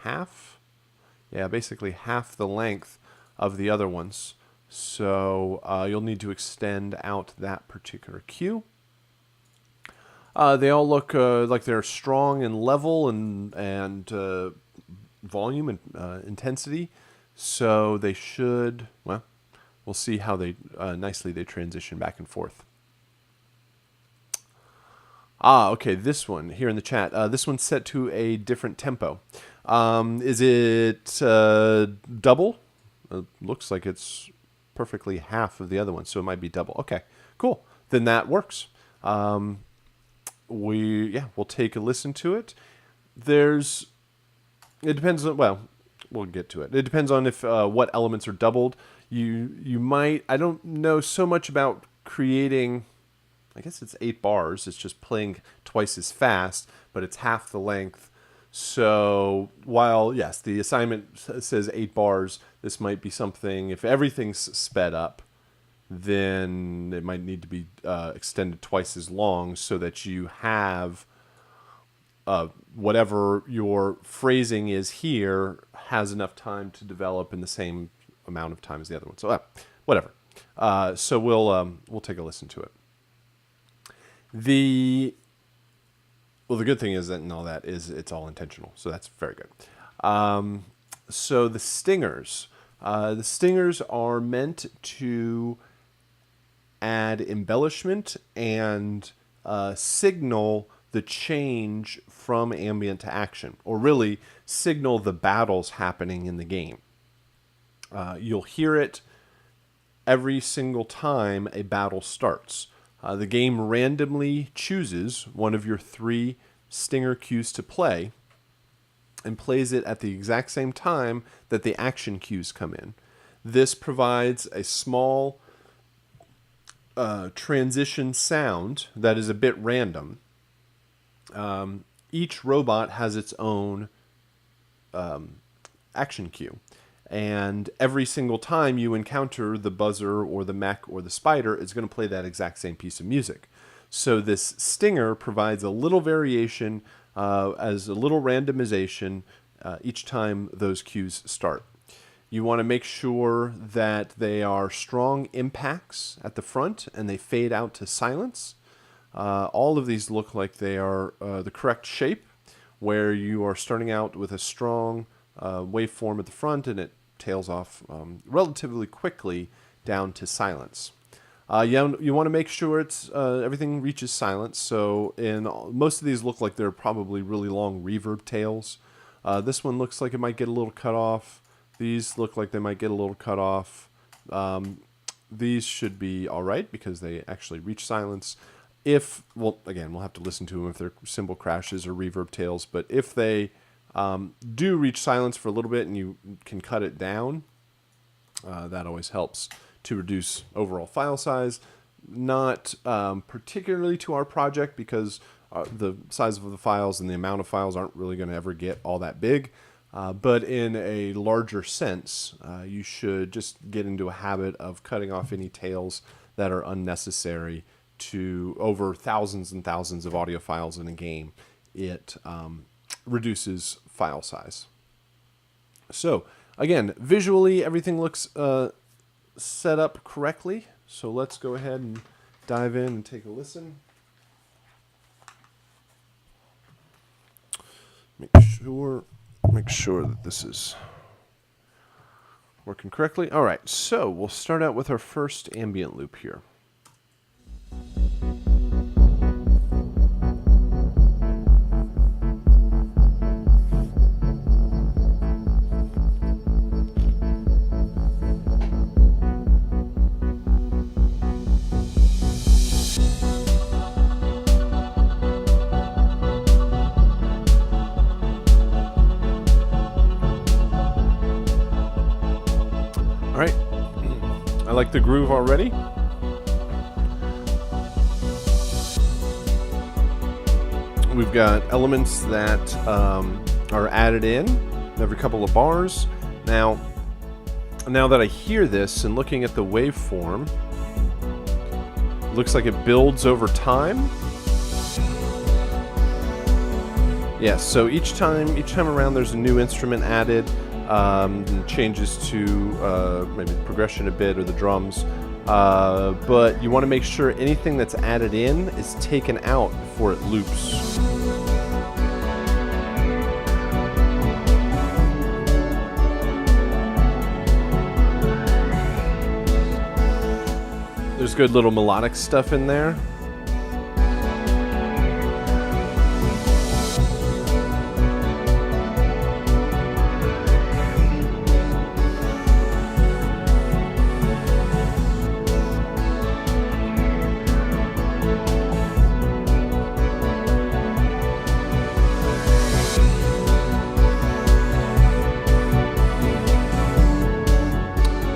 basically half the length of the other ones. So you'll need to extend out that particular cue. They all look like they're strong and level and volume and intensity. So they should, well, we'll see how they nicely they transition back and forth. Okay, this one here in the chat. This one's set to a different tempo. Is it double? Looks like it's perfectly half of the other one, so it might be double. Okay, cool. Then that works. We'll take a listen to it. It depends on, well, we'll get to it. It depends on if what elements are doubled. You might, I don't know so much about creating, I guess it's 8 bars. It's just playing twice as fast, but it's half the length. So while, yes, the assignment says 8 bars, this might be something, if everything's sped up, then it might need to be extended twice as long so that you have whatever your phrasing is here has enough time to develop in the same amount of time as the other one. So whatever. So we'll take a listen to it. The good thing is that in all that is it's all intentional, so that's very good. So the stingers are meant to add embellishment and signal the change from ambient to action, or really signal the battles happening in the game. You'll hear it every single time a battle starts. The game randomly chooses one of your 3 stinger cues to play and plays it at the exact same time that the action cues come in. This provides a small transition sound that is a bit random. Each robot has its own action cue. And every single time you encounter the buzzer or the mech or the spider, it's going to play that exact same piece of music. So this stinger provides a little variation as a little randomization each time those cues start. You want to make sure that they are strong impacts at the front and they fade out to silence. All of these look like they are the correct shape, where you are starting out with a strong waveform at the front and it tails off relatively quickly down to silence. You want to make sure it's everything reaches silence. So most of these look like they're probably really long reverb tails. This one looks like it might get a little cut off. These look like they might get a little cut off. These should be all right because they actually reach silence. Again, we'll have to listen to them if they're cymbal crashes or reverb tails. But if they do reach silence for a little bit and you can cut it down, that always helps to reduce overall file size. Not particularly to our project because the size of the files and the amount of files aren't really going to ever get all that big. But in a larger sense, you should just get into a habit of cutting off any tails that are unnecessary to over thousands and thousands of audio files in a game. It reduces file size. So again, visually everything looks set up correctly. So let's go ahead and dive in and take a listen. Make sure that this is working correctly. All right, so we'll start out with our first ambient loop here. I like the groove already. We've got elements that are added in every couple of bars. Now that I hear this and looking at the waveform, it looks like it builds over time. Yes, so each time around there's a new instrument added. And changes to maybe the progression a bit or the drums. but you want to make sure anything that's added in is taken out before it loops. There's good little melodic stuff in there.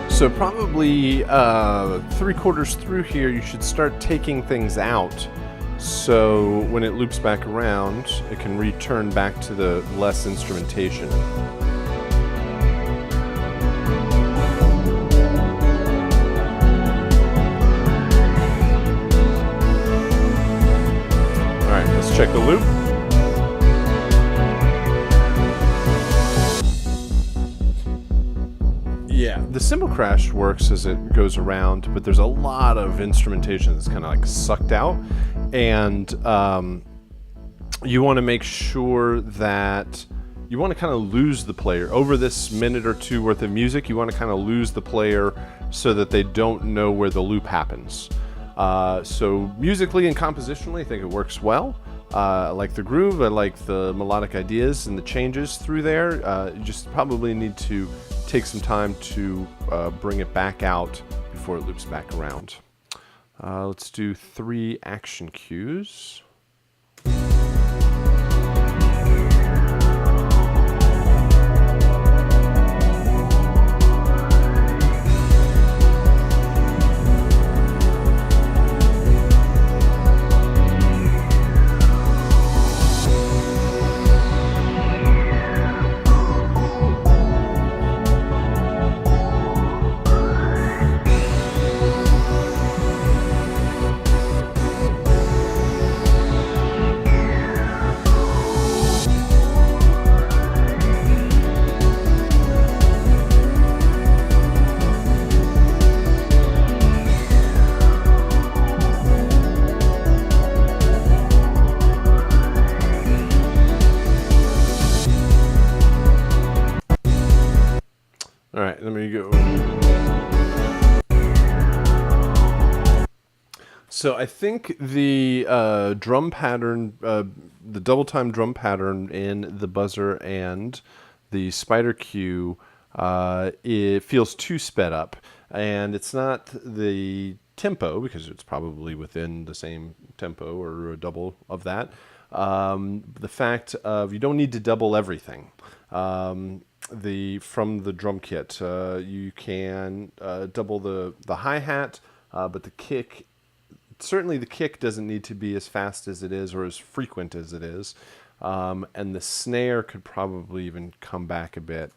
So probably 3/4 through here, you should start taking things out. So when it loops back around, it can return back to the less instrumentation. All right, let's check the loop. Yeah, the cymbal crash works as it goes around, but there's a lot of instrumentation that's kind of like sucked out, and you want to make sure that you want to kind of lose the player over this minute or two worth of music. You want to kind of lose the player so that they don't know where the loop happens. So musically and compositionally, I think it works well. I like the groove, I like the melodic ideas and the changes through there. You just probably need to take some time to bring it back out before it loops back around. Let's do 3 action cues. All right, let me go. So I think the drum pattern, the double time drum pattern in the buzzer and the spider cue, it feels too sped up, and it's not the tempo because it's probably within the same tempo or a double of that. The fact of you don't need to double everything. From the drum kit, you can double the hi-hat, but the kick, certainly the kick doesn't need to be as fast as it is or as frequent as it is, and the snare could probably even come back a bit.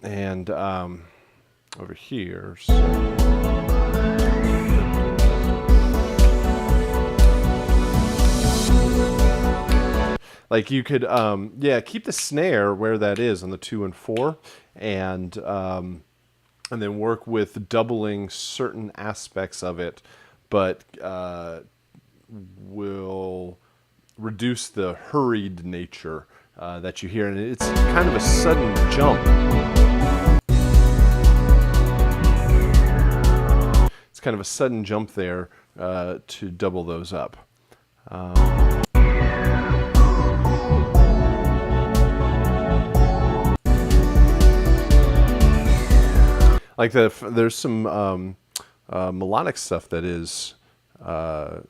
And over here, like you could, yeah, keep the snare where that is on the 2 and 4, and then work with doubling certain aspects of it, but will reduce the hurried nature that you hear, and it's kind of a sudden jump. It's kind of a sudden jump there to double those up. Like there's some melodic stuff that is that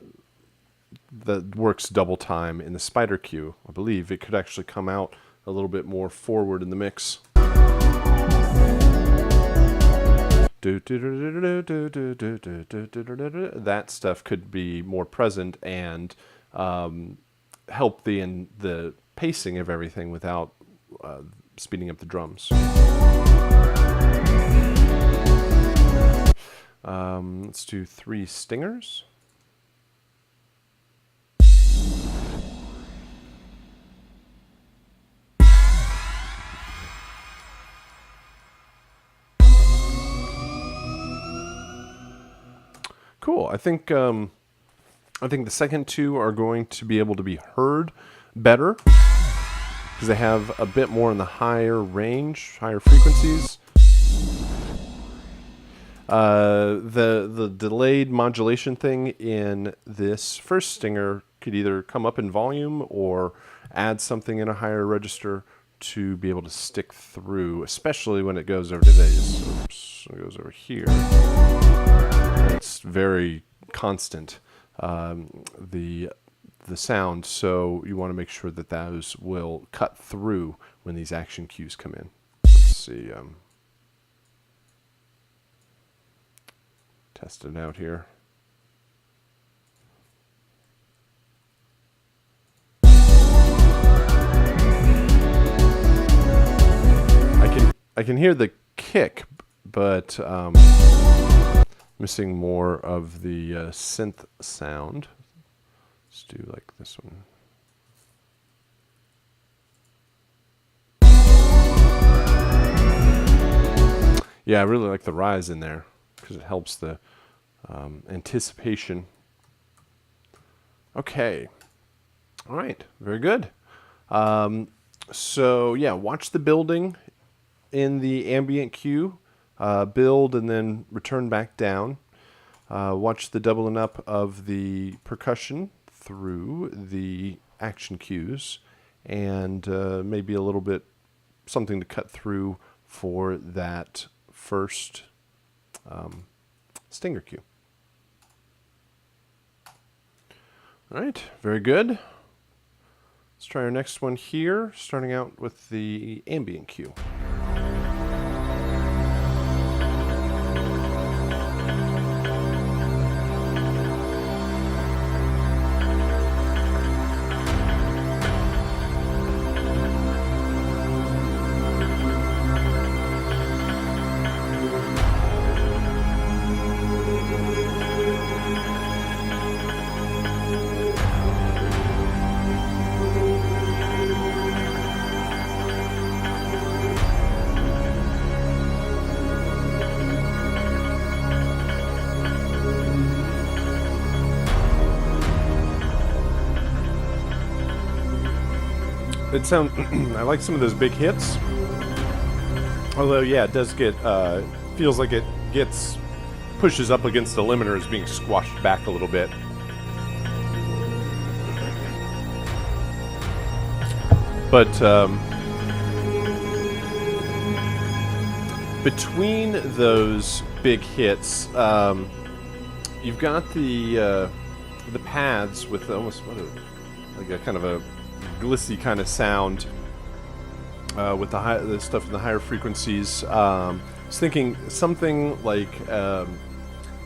works double time in the spider cue. I believe it could actually come out a little bit more forward in the mix. That stuff could be more present and help the pacing of everything without speeding up the drums. Let's do 3 stingers. Cool. I think the second two are going to be able to be heard better because they have a bit more in the higher range, higher frequencies. The delayed modulation thing in this first stinger could either come up in volume or add something in a higher register to be able to stick through, especially when it goes over to this. Oops, it goes over here. It's very constant, the sound, so you want to make sure that those will cut through when these action cues come in. Let's see. Test it out here. I can hear the kick, but missing more of the synth sound. Let's do like this one. Yeah, I really like the rise in there because it helps the anticipation. Okay. All right. Very good. So yeah, watch the building in the ambient cue, build and then return back down. Watch the doubling up of the percussion through the action cues, and maybe a little bit something to cut through for that first stinger cue. All right, very good. Let's try our next one here, starting out with the ambient cue. It sounds. I like some of those big hits. Although, yeah, it does get. Feels like it pushes up against the limiter, is being squashed back a little bit. But between those big hits, you've got the pads with almost like a kind of a glissy kind of sound with the stuff in the higher frequencies. I was thinking something like an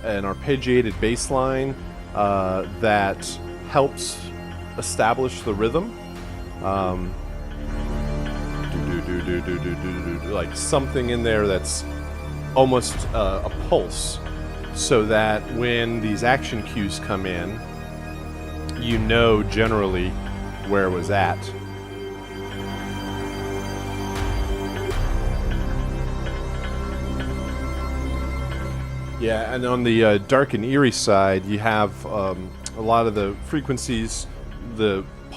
arpeggiated bass line that helps establish the rhythm. Like something in there that's almost a pulse, so that when these action cues come in, you know generally where it was at. Yeah, and on the dark and eerie side, you have a lot of the frequencies,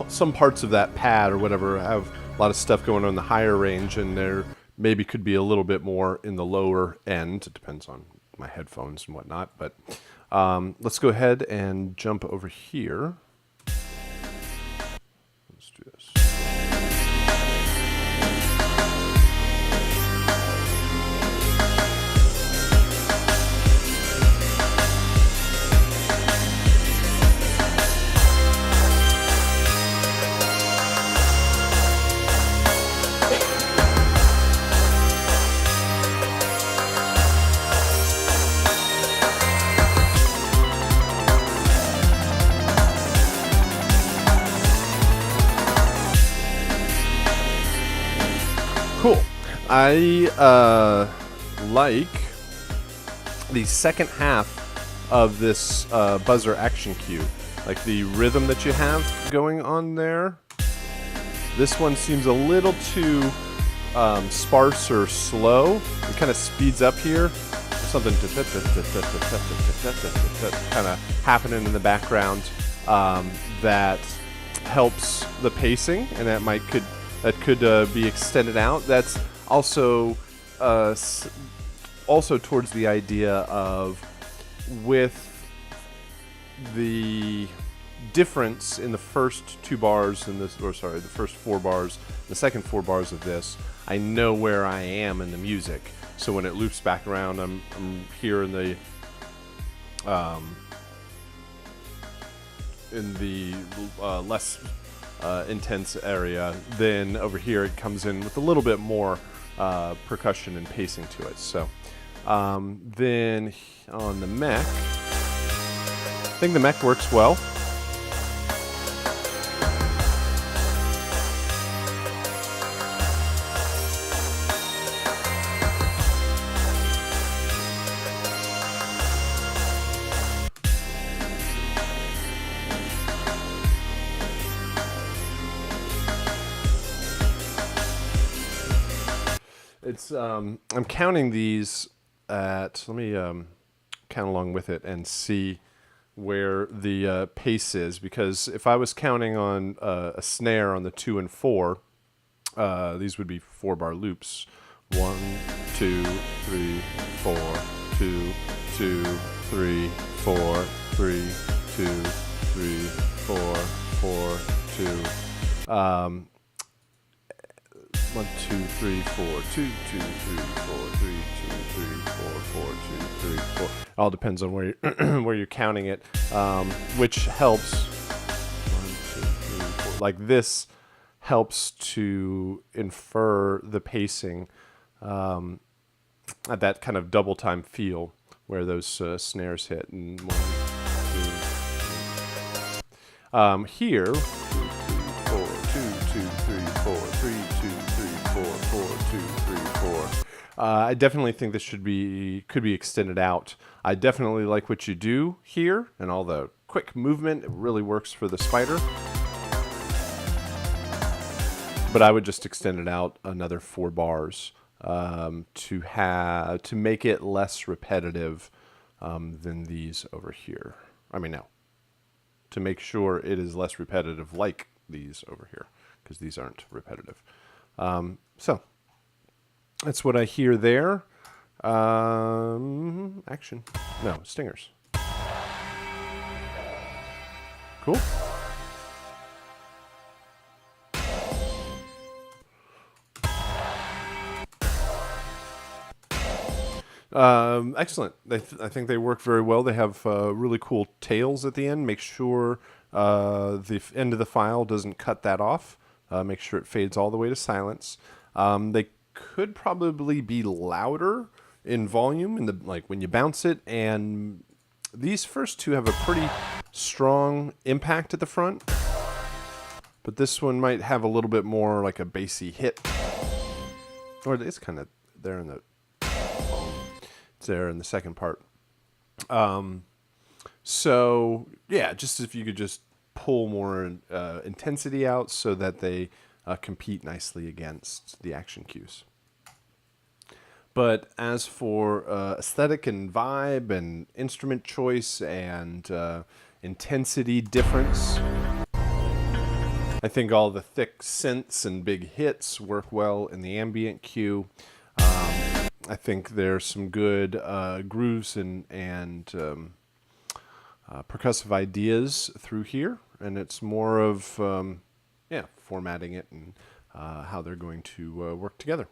some parts of that pad or whatever have a lot of stuff going on in the higher range, and there maybe could be a little bit more in the lower end. It depends on my headphones and whatnot, but let's go ahead and jump over here. Let's do this. Cool. I like the second half of this buzzer action cue, like the rhythm that you have going on there. This one seems a little too sparse or slow. It kind of speeds up here, something kind of happening in the background that helps the pacing, and that could be extended out. That's also towards the idea of, with the difference in the first two bars in this, or sorry, the first four bars, the second four bars of this, I know where I am in the music. So when it loops back around, I'm here in the less intense area. Then over here it comes in with a little bit more percussion and pacing to it. So then on the mech, I think the mech works well. It's I'm counting these at, let me count along with it and see where the pace is, because if I was counting on a snare on the 2 and 4, these would be 4-bar loops. 1, 2, 3, 4, 2, 2, 3, 4, 3, 2, 3, 4, 4, 2. 1, 2, 3, 4, 2, 2, 3, 4, 3, 2, 3, 4, 4, 2, 3, 4. All depends on where you're, where you're counting it, which helps. 1, 2, 3, 4. Like this helps to infer the pacing at that kind of double time feel where those snares hit. And 1, 2, 3. Here, 2, 3, 4, 2, 2, 3, 4, 3, 2, 3, 4, 4, 2, 3, 4. I definitely think this could be extended out. I definitely like what you do here, and all the quick movement. It really works for the spider. But I would just extend it out another 4 bars to make it less repetitive than these over here. I mean, no, to make sure it is less repetitive like these over here, because these aren't repetitive. So that's what I hear there. Action. No, stingers. Cool. Excellent. I think they work very well. They have really cool tails at the end. Make sure the end of the file doesn't cut that off. Make sure it fades all the way to silence. They could probably be louder in volume in the, like when you bounce it, and these first two have a pretty strong impact at the front, but this one might have a little bit more like a bassy hit, or it's kind of there in the it's there in the second part. So yeah, just if you could just pull more intensity out so that they compete nicely against the action cues. But as for aesthetic and vibe and instrument choice and intensity difference, I think all the thick synths and big hits work well in the ambient cue. I think there's some good grooves and percussive ideas through here, and it's more of formatting it and how they're going to work together.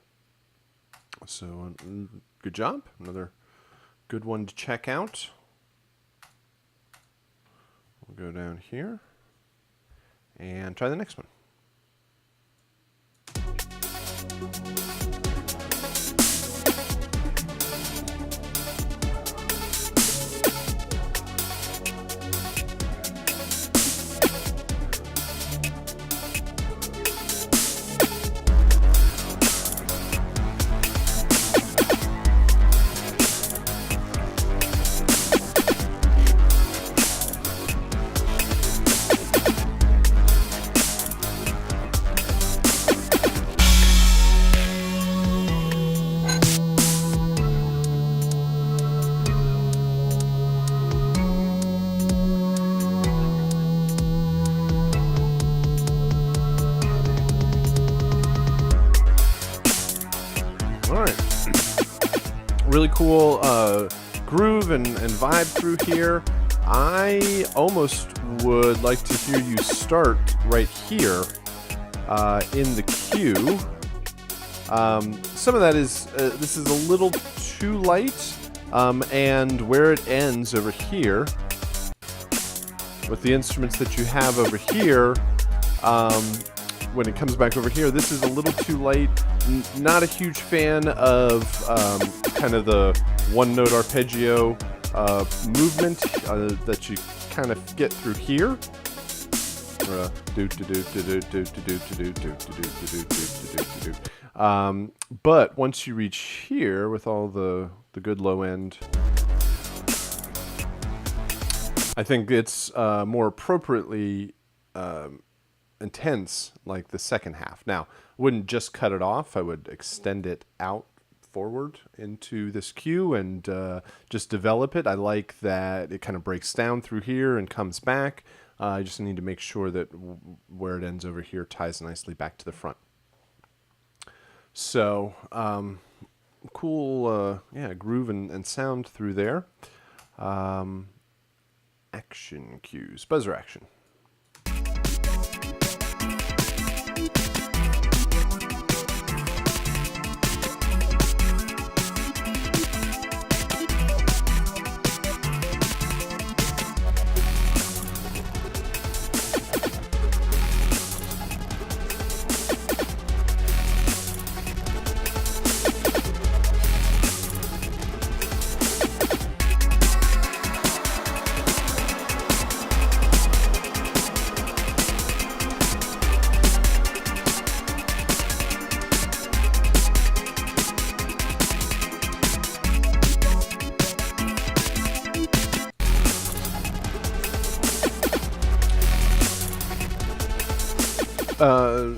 So good job. Another good one to check out. We'll go down here and try the next one. Really cool groove and vibe through here. I almost would like to hear you start right here in the cue. Some of that is, this is a little too light, and where it ends over here, with the instruments that you have over here, when it comes back over here, this is a little too light. Not a huge fan of kind of the one-note arpeggio movement that you kind of get through here. But once you reach here with all the good low end, I think it's more appropriately intense, like the second half. Now, I wouldn't just cut it off. I would extend it out forward into this cue and just develop it. I like that it kind of breaks down through here and comes back. I just need to make sure that where it ends over here ties nicely back to the front. So, cool, groove and sound through there. Action cues, buzzer action.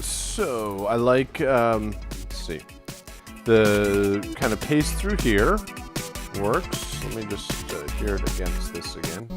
So I like, let's see, the kind of pace through here works. Let me just hear it against this again.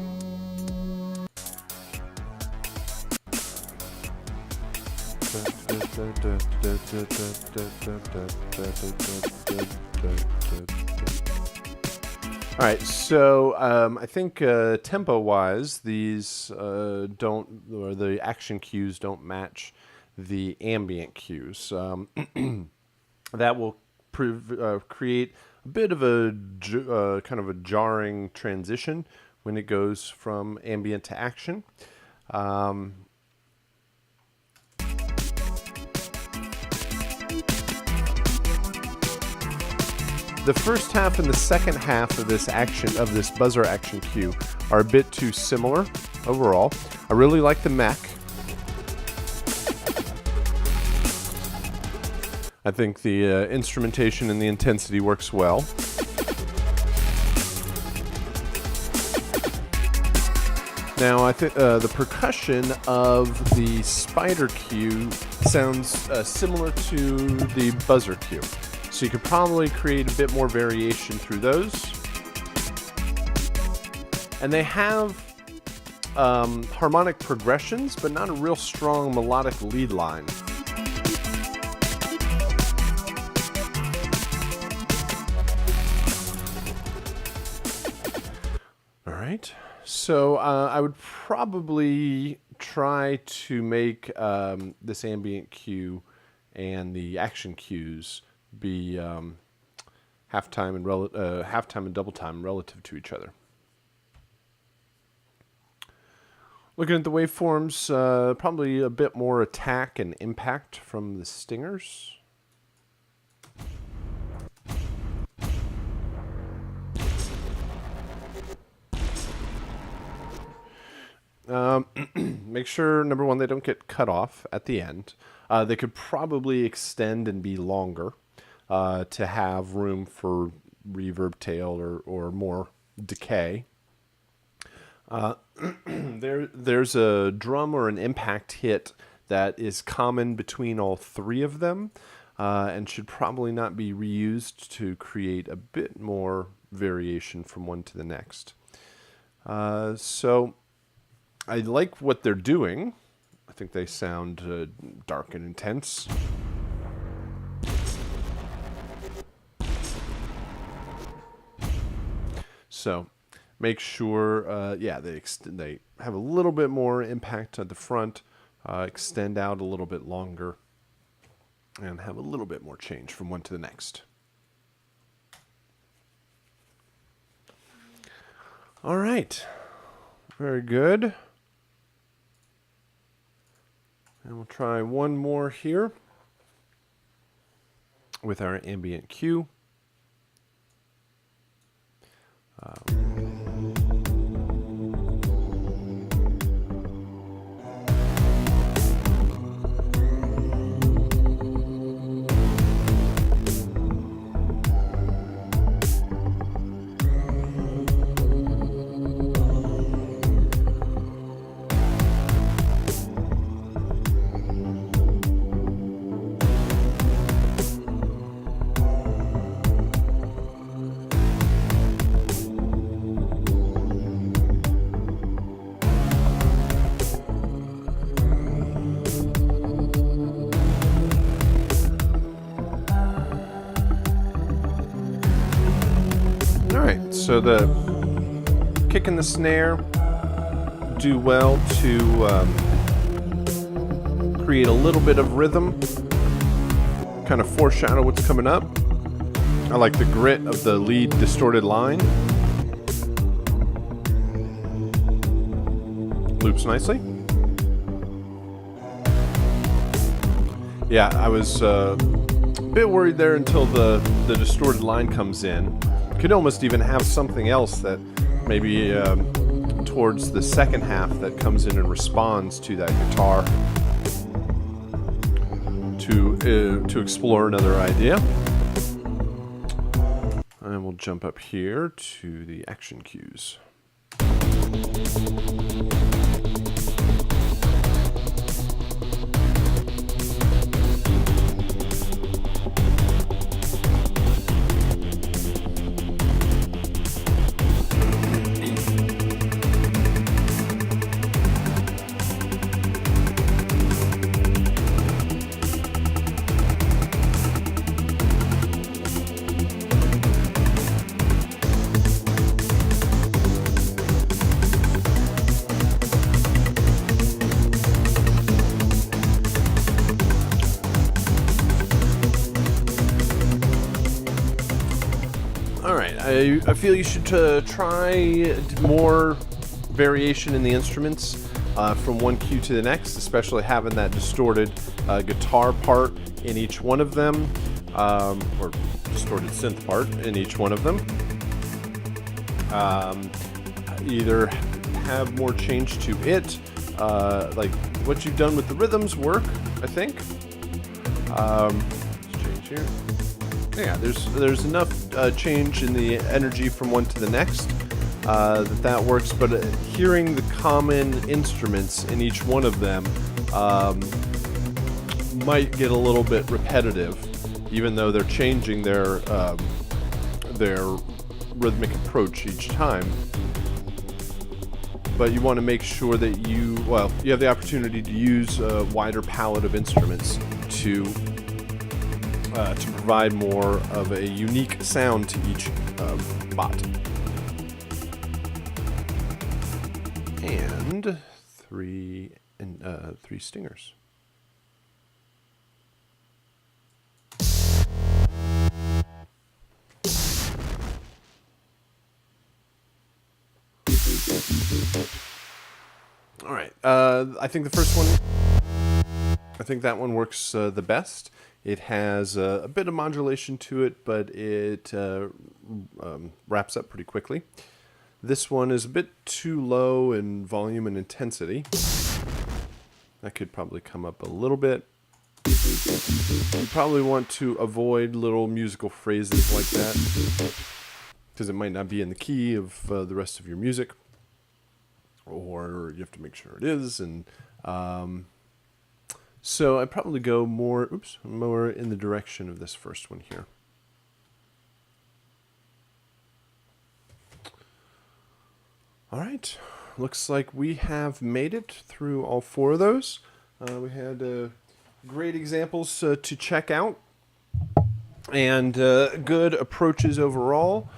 All right, so I think tempo-wise, these don't, or the action cues don't match the ambient cues. That will create a bit of a kind of a jarring transition when it goes from ambient to action. The first half and the second half of this buzzer action cue are a bit too similar overall. I really like the mech. I think the instrumentation and the intensity works well. Now, I think the percussion of the spider cue sounds similar to the buzzer cue. So you could probably create a bit more variation through those. And they have harmonic progressions, but not a real strong melodic lead line. All right. So I would probably try to make this ambient cue and the action cues be halftime and double time relative to each other. Looking at the waveforms, probably a bit more attack and impact from the stingers. Make sure, number one, they don't get cut off at the end. They could probably extend and be longer to have room for reverb tail or more decay. There's a drum or an impact hit that is common between all three of them and should probably not be reused to create a bit more variation from one to the next. So I like what they're doing. I think they sound dark and intense. So make sure, they have a little bit more impact at the front, extend out a little bit longer, and have a little bit more change from one to the next. All right, very good. And we'll try one more here with our ambient cue. So the kick and the snare do well to create a little bit of rhythm, kind of foreshadow what's coming up. I like the grit of the lead distorted line. Loops nicely. Yeah, I was a bit worried there until the distorted line comes in. Could almost even have something else that maybe towards the second half that comes in and responds to that guitar to explore another idea. And we'll jump up here to the action cues. I feel you should try more variation in the instruments from one cue to the next, especially having that distorted guitar part in each one of them, or distorted synth part in each one of them. Either have more change to it, like what you've done with the rhythms work, I think. Let's change here. Yeah, there's enough change in the energy from one to the next that works, but hearing the common instruments in each one of them might get a little bit repetitive, even though they're changing their rhythmic approach each time. But you want to make sure that you have the opportunity to use a wider palette of instruments to provide more of a unique sound to each bot. And three stingers. All right. I think the first one. I think that one works the best. It has a bit of modulation to it, but it wraps up pretty quickly. This one is a bit too low in volume and intensity. That could probably come up a little bit. You probably want to avoid little musical phrases like that, because it might not be in the key of the rest of your music, or you have to make sure it is. And so I'd probably go more in the direction of this first one here. All right, looks like we have made it through all four of those. We had great examples to check out, and good approaches overall.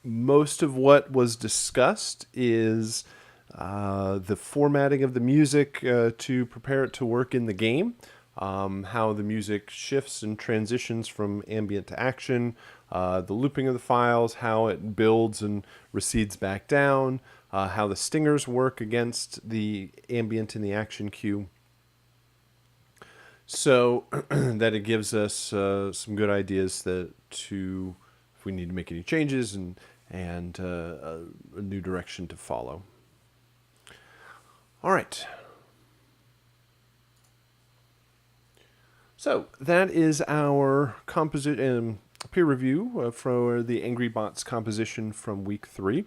most of what was discussed is the formatting of the music to prepare it to work in the game, how the music shifts and transitions from ambient to action, the looping of the files, how it builds and recedes back down, how the stingers work against the ambient and the action cue. So that it gives us some good ideas that to if we need to make any changes and a new direction to follow. All right. So that is our peer review for the Angry Bots composition from week 3.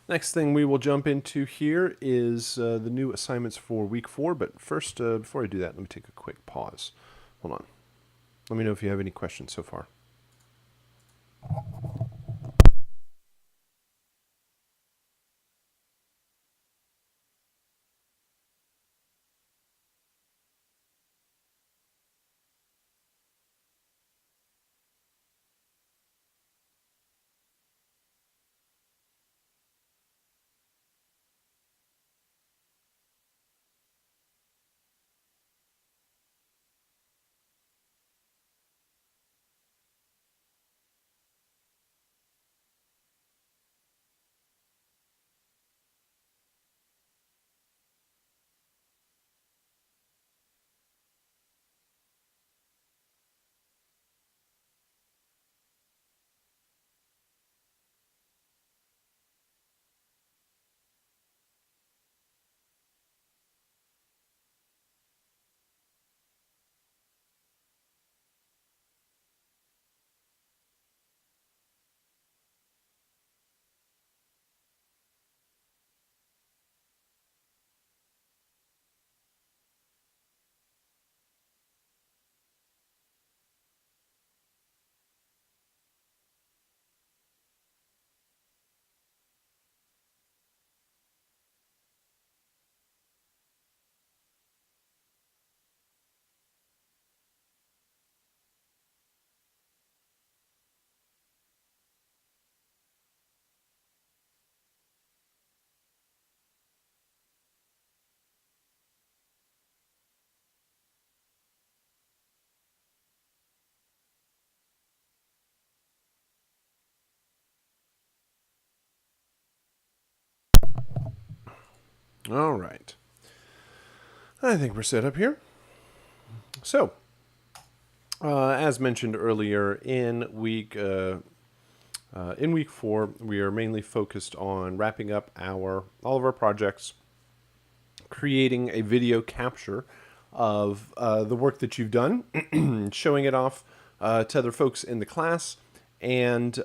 Next thing we will jump into here is the new assignments for week 4. But first, before I do that, let me take a quick pause. Hold on. Let me know if you have any questions so far. All right. I think we're set up here. So, as mentioned earlier, in week 4, we are mainly focused on wrapping up all of our projects, creating a video capture of the work that you've done, showing it off to other folks in the class, and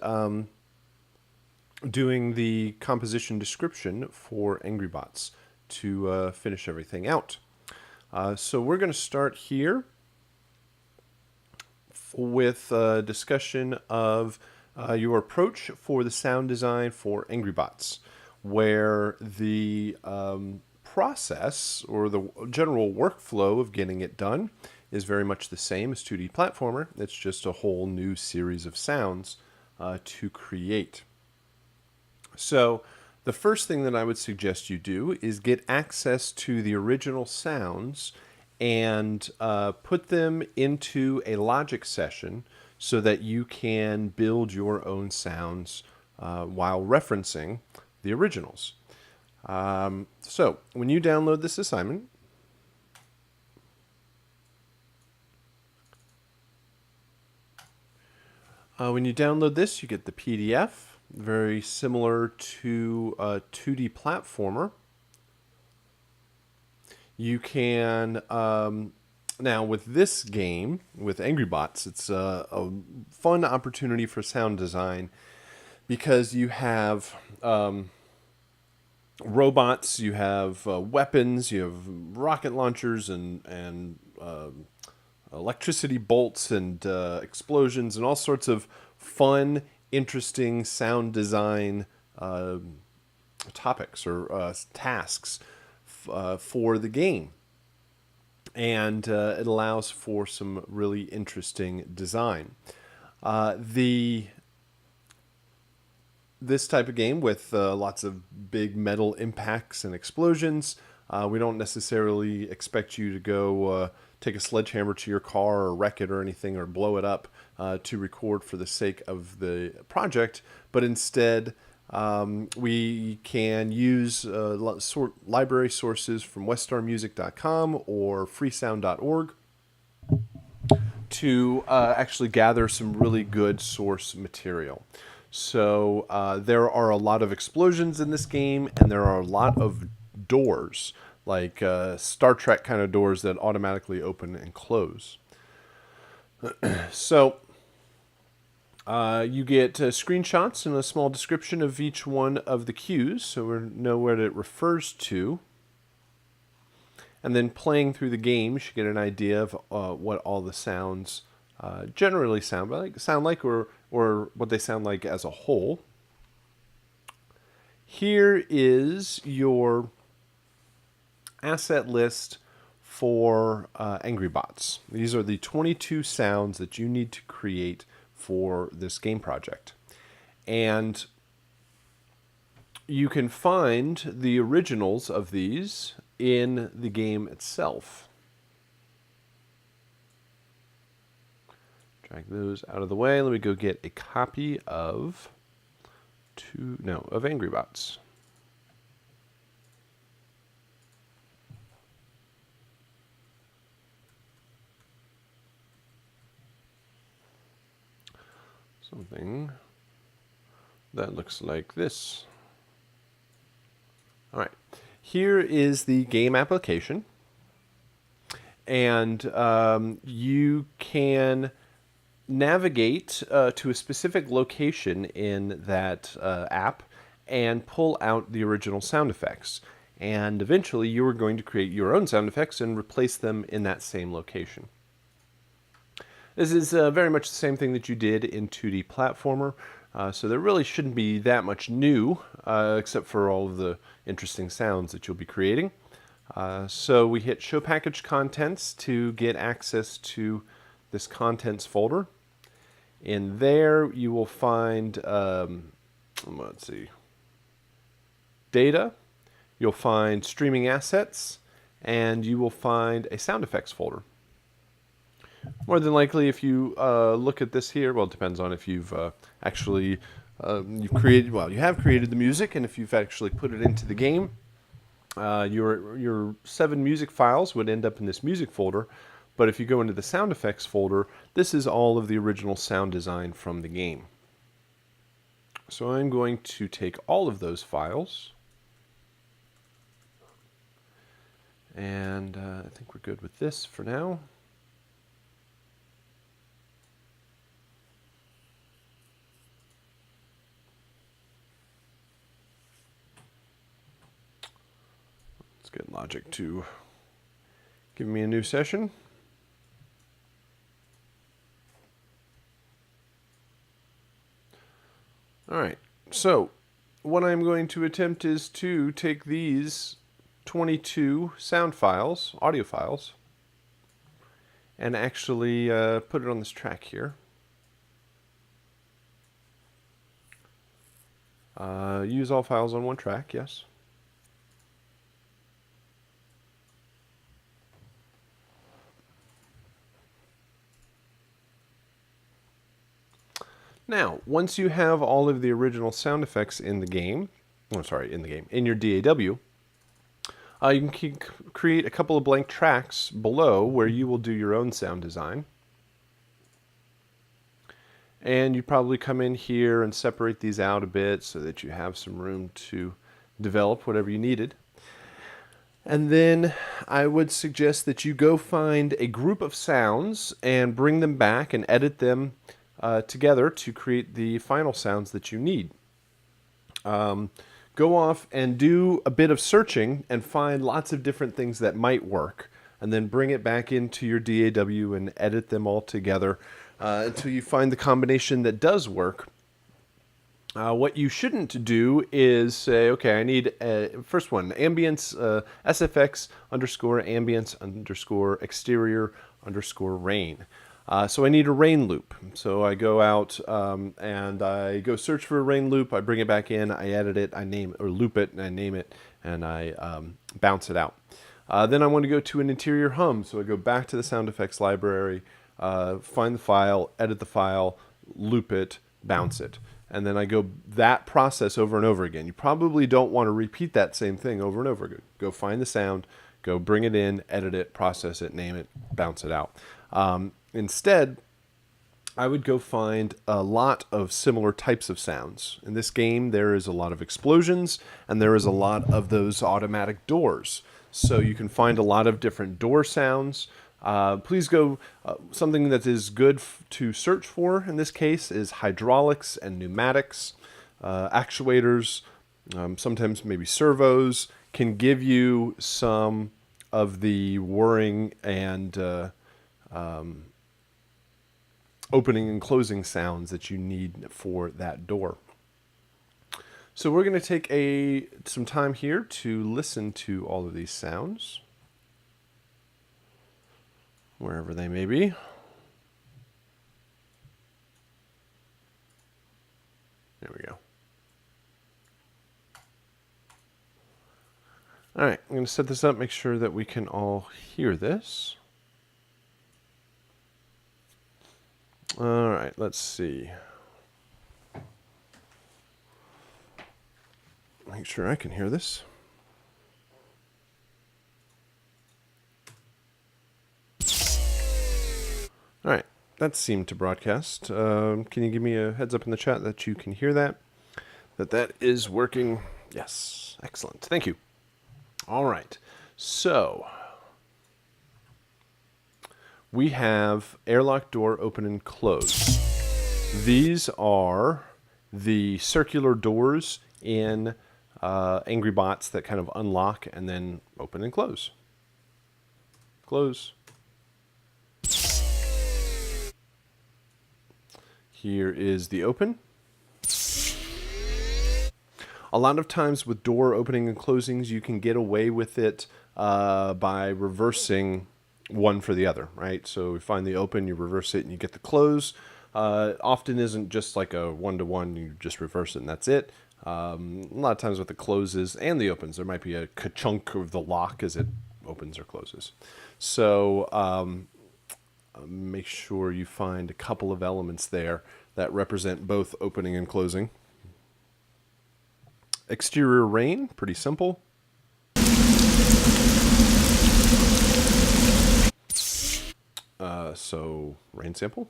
doing the composition description for Angry Bots to finish everything out. So we're going to start here with a discussion of your approach for the sound design for Angry Bots, where the process or the general workflow of getting it done is very much the same as 2D platformer. It's just a whole new series of sounds to create. So the first thing that I would suggest you do is get access to the original sounds and put them into a Logic session so that you can build your own sounds while referencing the originals. So when you download this assignment, you get the PDF, very similar to a 2D platformer. You can, now with this game, with Angry Bots, it's a fun opportunity for sound design because you have robots, you have weapons, you have rocket launchers and electricity bolts and explosions and all sorts of fun, interesting sound design topics or tasks for the game. And it allows for some really interesting design. The this type of game with lots of big metal impacts and explosions. We don't necessarily expect you to go take a sledgehammer to your car or wreck it or anything or blow it up to record for the sake of the project, but instead we can use library sources from weststarmusic.com or freesound.org to actually gather some really good source material. So there are a lot of explosions in this game, and there are a lot of doors, like Star Trek kind of doors that automatically open and close. So you get screenshots and a small description of each one of the cues, so we know what it refers to. And then playing through the game, you should get an idea of what all the sounds generally sound like, or what they sound like as a whole. Here is your asset list for Angry Bots. These are the 22 sounds that you need to create for this game project. And you can find the originals of these in the game itself. Drag those out of the way. Let me go get a copy of Angry Bots. Something that looks like this. All right, here is the game application, and you can navigate to a specific location in that app and pull out the original sound effects. And eventually you are going to create your own sound effects and replace them in that same location. This is very much the same thing that you did in 2D Platformer, so there really shouldn't be that much new, except for all of the interesting sounds that you'll be creating. So we hit Show Package Contents to get access to this Contents folder. In there you will find, let's see, Data, you'll find Streaming Assets, and you will find a Sound Effects folder. More than likely, if you look at this here, well, it depends on if you've actually you have created the music, and if you've actually put it into the game. Your 7 music files would end up in this music folder, but if you go into the sound effects folder, this is all of the original sound design from the game. So I'm going to take all of those files, and I think we're good with this for now. Let's get Logic to give me a new session. Alright, so what I'm going to attempt is to take these 22 sound files, audio files, and actually put it on this track here. Use all files on one track, yes. Now, once you have all of the original sound effects in the game, in your DAW, you can create a couple of blank tracks below where you will do your own sound design. And you probably come in here and separate these out a bit so that you have some room to develop whatever you needed. And then I would suggest that you go find a group of sounds and bring them back and edit them together to create the final sounds that you need. Go off and do a bit of searching and find lots of different things that might work, and then bring it back into your DAW and edit them all together until you find the combination that does work. What you shouldn't do is say, okay, I need first one, ambience, SFX _ambience _exterior _rain. So I need a rain loop. So I go out and I go search for a rain loop. I bring it back in. I edit it. I name it, or loop it, and I name it, and I bounce it out. Then I want to go to an interior hum. So I go back to the sound effects library, find the file, edit the file, loop it, bounce it. And then I go that process over and over again. You probably don't want to repeat that same thing over and over again. Go find the sound, go bring it in, edit it, process it, name it, bounce it out. Instead, I would go find a lot of similar types of sounds. In this game, there is a lot of explosions, and there is a lot of those automatic doors. So you can find a lot of different door sounds. Please go, something that is good to search for in this case is hydraulics and pneumatics, actuators, sometimes maybe servos, can give you some of the whirring and opening and closing sounds that you need for that door. So we're going to take some time here to listen to all of these sounds, wherever they may be. There we go. All right, I'm going to set this up, make sure that we can all hear this. All right, let's see. Make sure I can hear this. All right, that seemed to broadcast. Can you give me a heads up in the chat that you can hear that? That is working? Yes, excellent. Thank you. All right, so we have airlock door open and close. These are the circular doors in Angry Bots that kind of unlock and then open and close. Close. Here is the open. A lot of times with door opening and closings, you can get away with it by reversing one for the other, right? So you find the open, you reverse it, and you get the close. Often isn't just like a one-to-one, you just reverse it and that's it. A lot of times with the closes and the opens, there might be a ka-chunk of the lock as it opens or closes. So make sure you find a couple of elements there that represent both opening and closing. Exterior rain, pretty simple. So rain sample.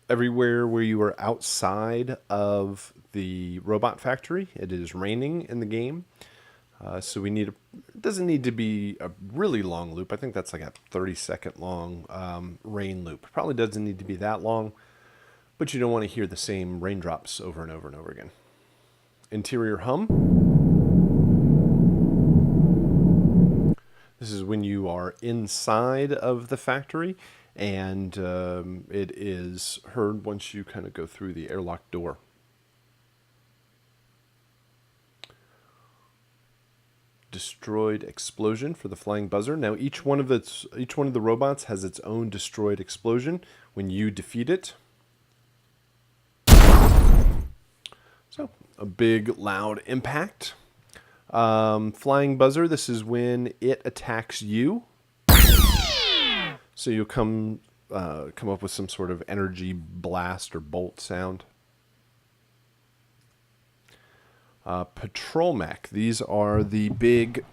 Everywhere where you are outside of the robot factory, it is raining in the game. So we need it doesn't need to be a really long loop. I think that's like a 30-second long rain loop. Probably doesn't need to be that long, but you don't want to hear the same raindrops over and over and over again. Interior hum. This is when you are inside of the factory, and it is heard once you kind of go through the airlock door. Destroyed explosion for the flying buzzer. Now each one of the robots has its own destroyed explosion when you defeat it. So a big loud impact. Flying buzzer. This is when it attacks you. So you'll come up with some sort of energy blast or bolt sound. Patrol mech. These are the big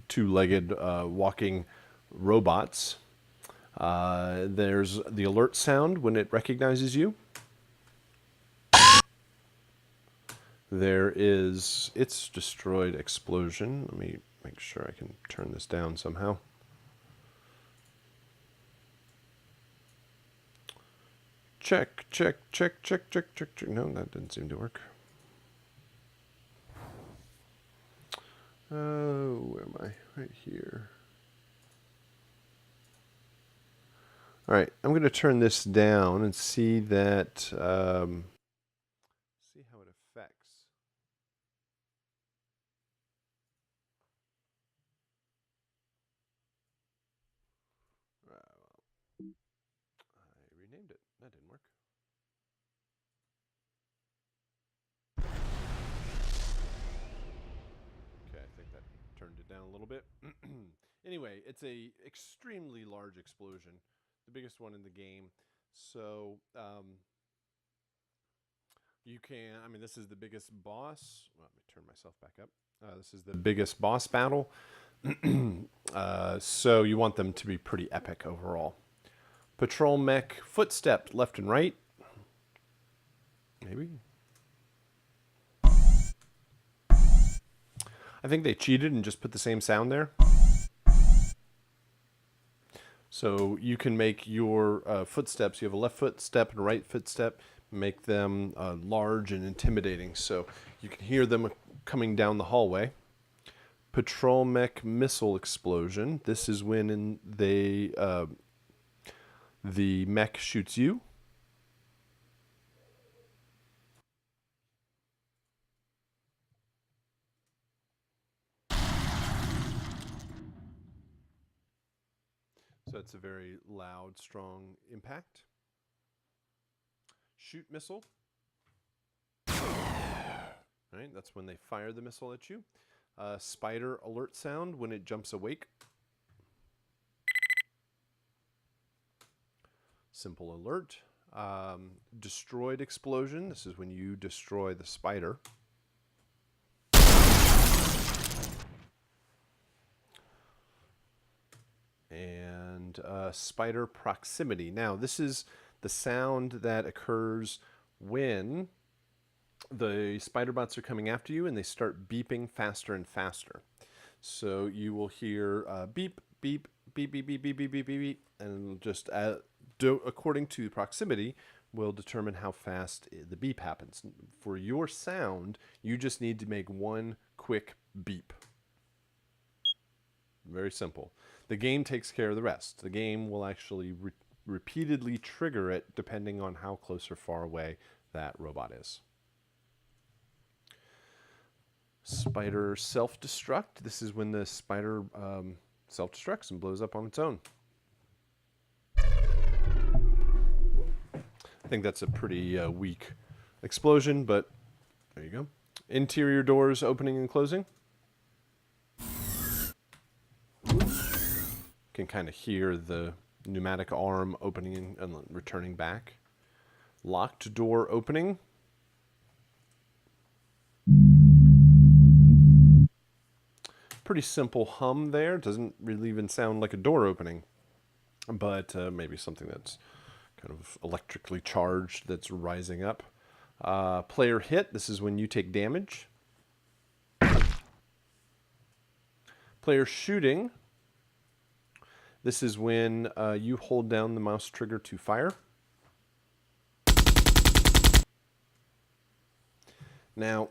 two-legged walking robots. There's the alert sound when it recognizes you. There is its destroyed explosion. Let me make sure I can turn this down somehow. Check. No, that didn't seem to work. Oh, where am I? Right here. All right, I'm going to turn this down and see that. See how it affects. I renamed it. That didn't work. Okay, I think that turned it down a little bit. Anyway, it's a extremely large explosion, the biggest one in the game. So you can, I mean, this is the biggest boss. Well, let me turn myself back up. This is the biggest boss battle. So you want them to be pretty epic overall. Patrol mech footstep left and right. Maybe. I think they cheated and just put the same sound there. So you can make your footsteps, you have a left footstep and a right footstep, make them large and intimidating so you can hear them coming down the hallway. Patrol mech missile explosion. This is when the mech shoots you. So it's a very loud, strong impact. Shoot missile. Right, that's when they fire the missile at you. Spider alert sound when it jumps awake. Simple alert. Destroyed explosion. This is when you destroy the spider. And spider proximity. Now, this is the sound that occurs when the spider bots are coming after you and they start beeping faster and faster. So you will hear beep, beep, beep, beep, beep, beep, beep, beep, beep, beep, and just according to proximity will determine how fast the beep happens. For your sound, you just need to make one quick beep. Very simple. The game takes care of the rest. The game will actually repeatedly trigger it depending on how close or far away that robot is. Spider self-destruct. This is when the spider self-destructs and blows up on its own. I think that's a pretty weak explosion, but there you go. Interior doors opening and closing. Can kind of hear the pneumatic arm opening and returning back. Locked door opening. Pretty simple hum there. Doesn't really even sound like a door opening, but maybe something that's kind of electrically charged that's rising up. Player hit. This is when you take damage. Player shooting. This is when you hold down the mouse trigger to fire. Now,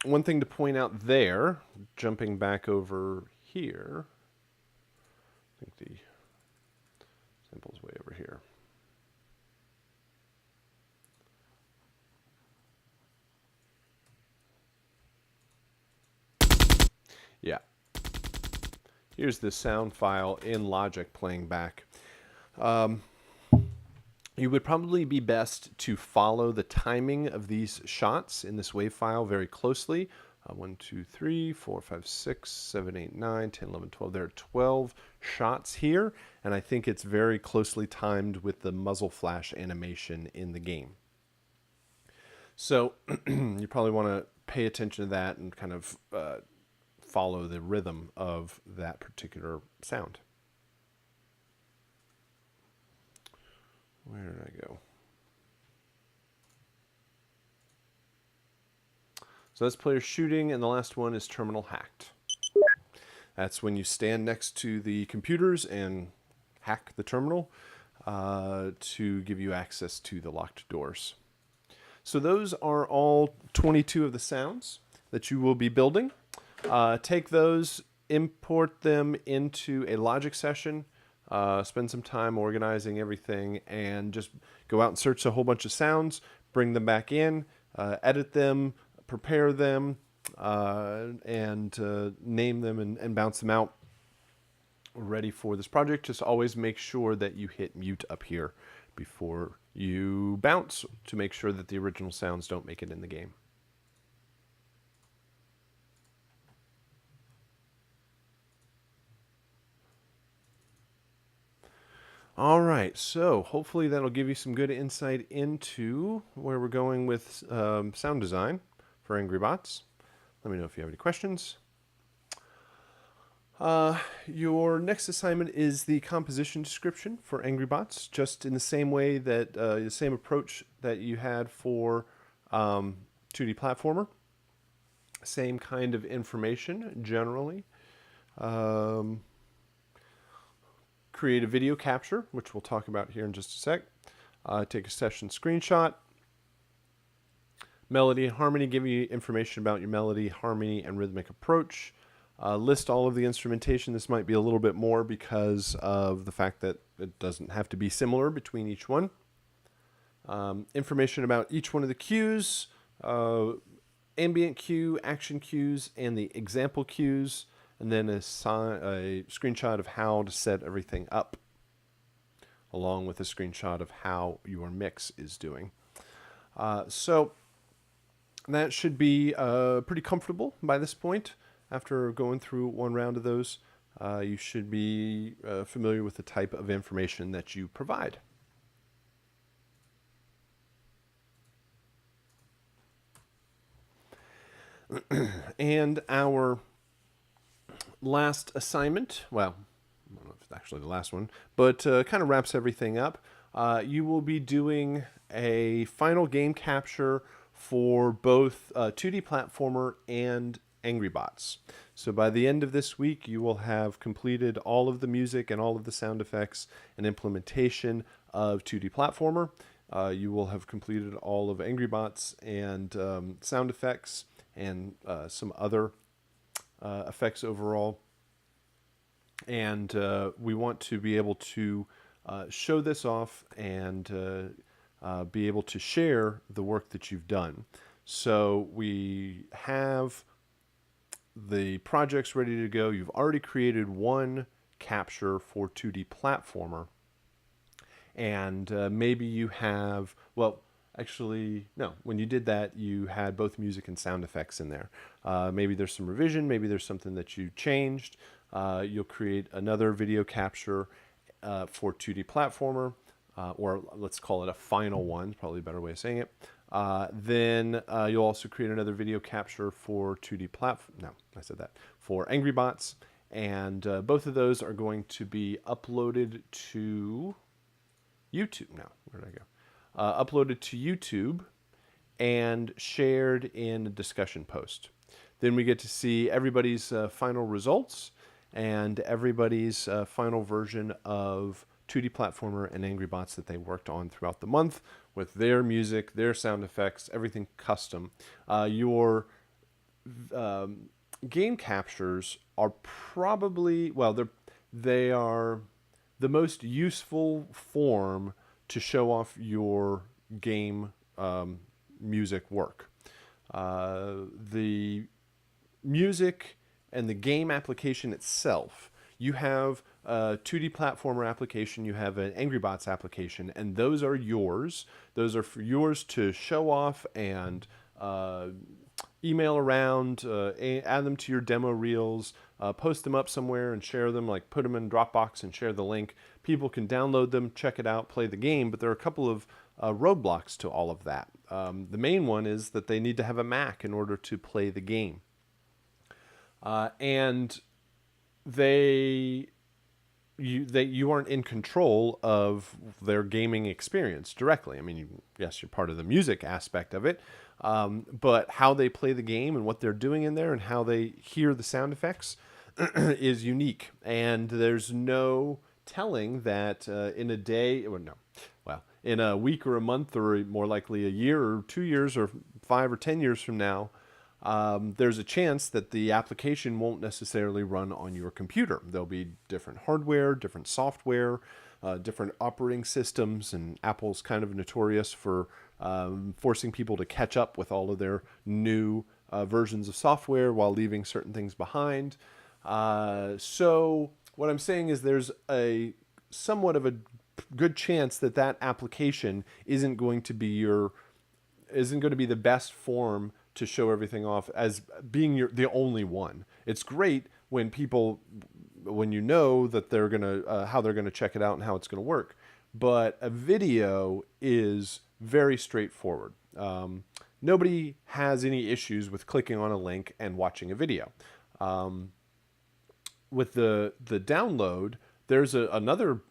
one thing to point out there, jumping back over here, I think the sample's way over here. Yeah. Here's the sound file in Logic playing back. You would probably be best to follow the timing of these shots in this wave file very closely. 1, 2, 3, 4, 5, 6, 7, 8, 9, 10, 11, 12. There are 12 shots here, and I think it's very closely timed with the muzzle flash animation in the game. So you probably want to pay attention to that and kind of follow the rhythm of that particular sound. Where did I go? So that's player shooting, and the last one is terminal hacked. That's when you stand next to the computers and hack the terminal to give you access to the locked doors. So those are all 22 of the sounds that you will be building. Take those, import them into a Logic session, spend some time organizing everything, and just go out and search a whole bunch of sounds, bring them back in, edit them, prepare them, and name them and bounce them out ready for this project, just always make sure that you hit mute up here before you bounce to make sure that the original sounds don't make it in the game. All right, so hopefully that'll give you some good insight into where we're going with sound design for Angry Bots. Let me know if you have any questions. Your next assignment is the composition description for Angry Bots, just in the same way that the same approach that you had for 2D platformer. Same kind of information generally. Create a video capture, which we'll talk about here in just a sec. Take a session screenshot. Melody and harmony, give you information about your melody, harmony, and rhythmic approach. List all of the instrumentation. This might be a little bit more because of the fact that it doesn't have to be similar between each one. Information about each one of the cues, ambient cue, action cues, and the example cues, and then a screenshot of how to set everything up, along with a screenshot of how your mix is doing. So that should be pretty comfortable by this point. After going through one round of those, you should be familiar with the type of information that you provide. And our last assignment, well, I don't know if it's actually the last one, but kind of wraps everything up. You will be doing a final game capture for both 2D platformer and Angry Bots. So by the end of this week, you will have completed all of the music and all of the sound effects and implementation of 2D platformer. You will have completed all of Angry Bots and sound effects and some other effects overall. And we want to be able to show this off and be able to share the work that you've done. So we have the project's ready to go. You've already created one capture for 2D platformer. And maybe you have, well, actually, no, when you did that, you had both music and sound effects in there. Maybe there's some revision, maybe there's something that you changed. You'll create another video capture for 2D platformer, or let's call it a final one, probably a better way of saying it. Then you'll also create another video capture for 2D platform. No, I said that. For Angry Bots. And both of those are going to be uploaded to YouTube. Now, where did I go? Uploaded to YouTube and shared in a discussion post. Then we get to see everybody's final results and everybody's final version of 2D platformer and Angry Bots that they worked on throughout the month with their music, their sound effects, everything custom. Your game captures are probably, well, they are the most useful form to show off your game music work. The music and the game application itself, you have a 2D platformer application, you have an Angry Bots application, and those are yours. Those are for yours to show off and email around, add them to your demo reels, post them up somewhere and share them, like put them in Dropbox and share the link. People can download them, check it out, play the game, but there are a couple of roadblocks to all of that. The main one is that they need to have a Mac in order to play the game. And you aren't in control of their gaming experience directly. I mean, yes, you're part of the music aspect of it, but how they play the game and what they're doing in there and how they hear the sound effects is unique. And there's no telling that in a day, or no, well, in a week or a month or more likely a year or 2 years or 5 or 10 years from now, there's a chance that the application won't necessarily run on your computer. There'll be different hardware, different software, different operating systems, and Apple's kind of notorious for forcing people to catch up with all of their new versions of software while leaving certain things behind. So What I'm saying is there's a somewhat of a good chance that that application isn't going to be the best form to show everything off as being the only one. It's great when you know that they're gonna how they're gonna check it out and how it's gonna work, but a video is very straightforward. Nobody has any issues with clicking on a link and watching a video. With the download, there's another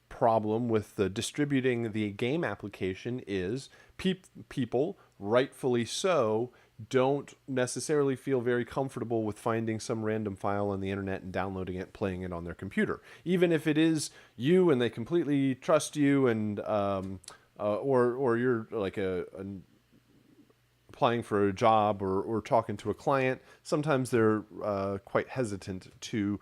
problem with the distributing the game application is people, rightfully so, don't necessarily feel very comfortable with finding some random file on the internet and downloading it, playing it on their computer. Even if it is you and they completely trust you, and or you're like applying for a job or talking to a client, sometimes they're quite hesitant to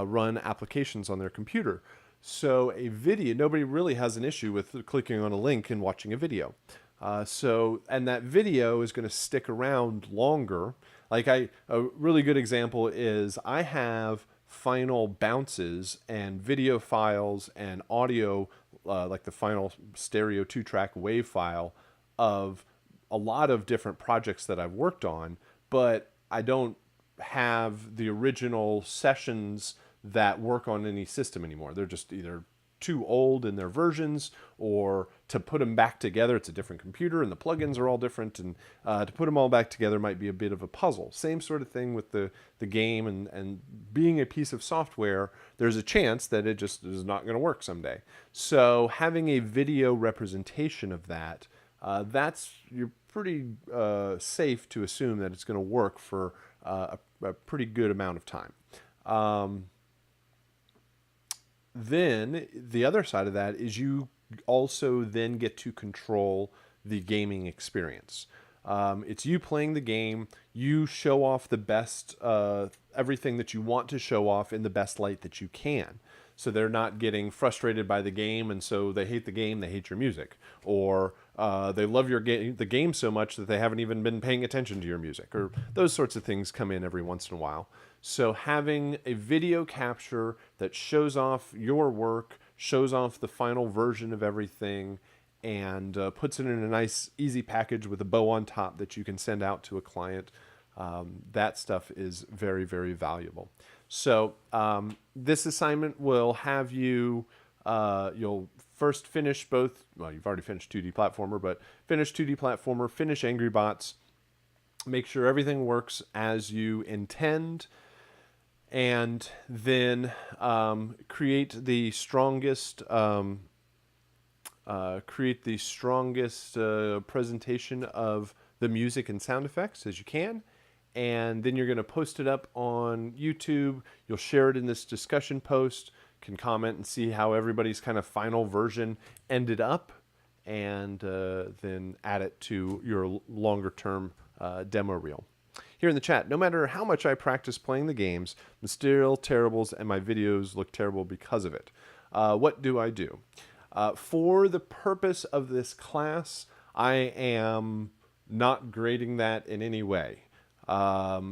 run applications on their computer. So a video, nobody really has an issue with clicking on a link and watching a video. And that video is going to stick around longer. A really good example is I have final bounces and video files and audio, like the final stereo 2-track WAV file of a lot of different projects that I've worked on, but I don't have the original sessions that work on any system anymore. They're just either too old in their versions, or to put them back together, it's a different computer and the plugins are all different, and to put them all back together might be a bit of a puzzle. Same sort of thing with the game, and being a piece of software, there's a chance that it just is not going to work someday. So having a video representation of that, you're pretty safe to assume that it's going to work for a pretty good amount of time. Then the other side of that is you also then get to control the gaming experience. It's you playing the game. You show off the best, everything that you want to show off in the best light that you can. So they're not getting frustrated by the game, and so they hate the game, they hate your music. Or they love the game so much that they haven't even been paying attention to your music. Or those sorts of things come in every once in a while. So having a video capture that shows off your work, shows off the final version of everything, and puts it in a nice, easy package with a bow on top that you can send out to a client, that stuff is very, very valuable. So this assignment will have you, you'll first finish both, well, you've already finished 2D Platformer, but finish 2D Platformer, finish Angry Bots, make sure everything works as you intend, and then create the strongest presentation of the music and sound effects as you can. And then you're going to post it up on YouTube. You'll share it in this discussion post, can comment and see how everybody's kind of final version ended up, and then add it to your longer term demo reel. Here in the chat, no matter how much I practice playing the games, I'm still terrible and my videos look terrible because of it. What do I do? For the purpose of this class, I am not grading that in any way. For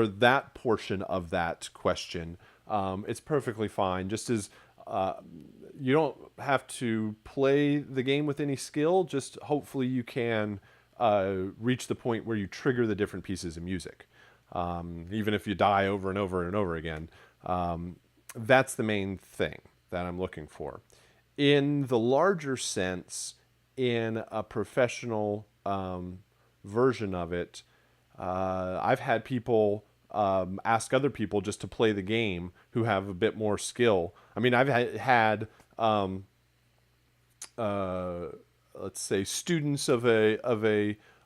that portion of that question, it's perfectly fine. Just as you don't have to play the game with any skill, just hopefully you can reach the point where you trigger the different pieces of music. Even if you die over and over and over again, that's the main thing that I'm looking for. In the larger sense, in a professional version of it, I've had people ask other people just to play the game who have a bit more skill. I mean, I've had let's say students of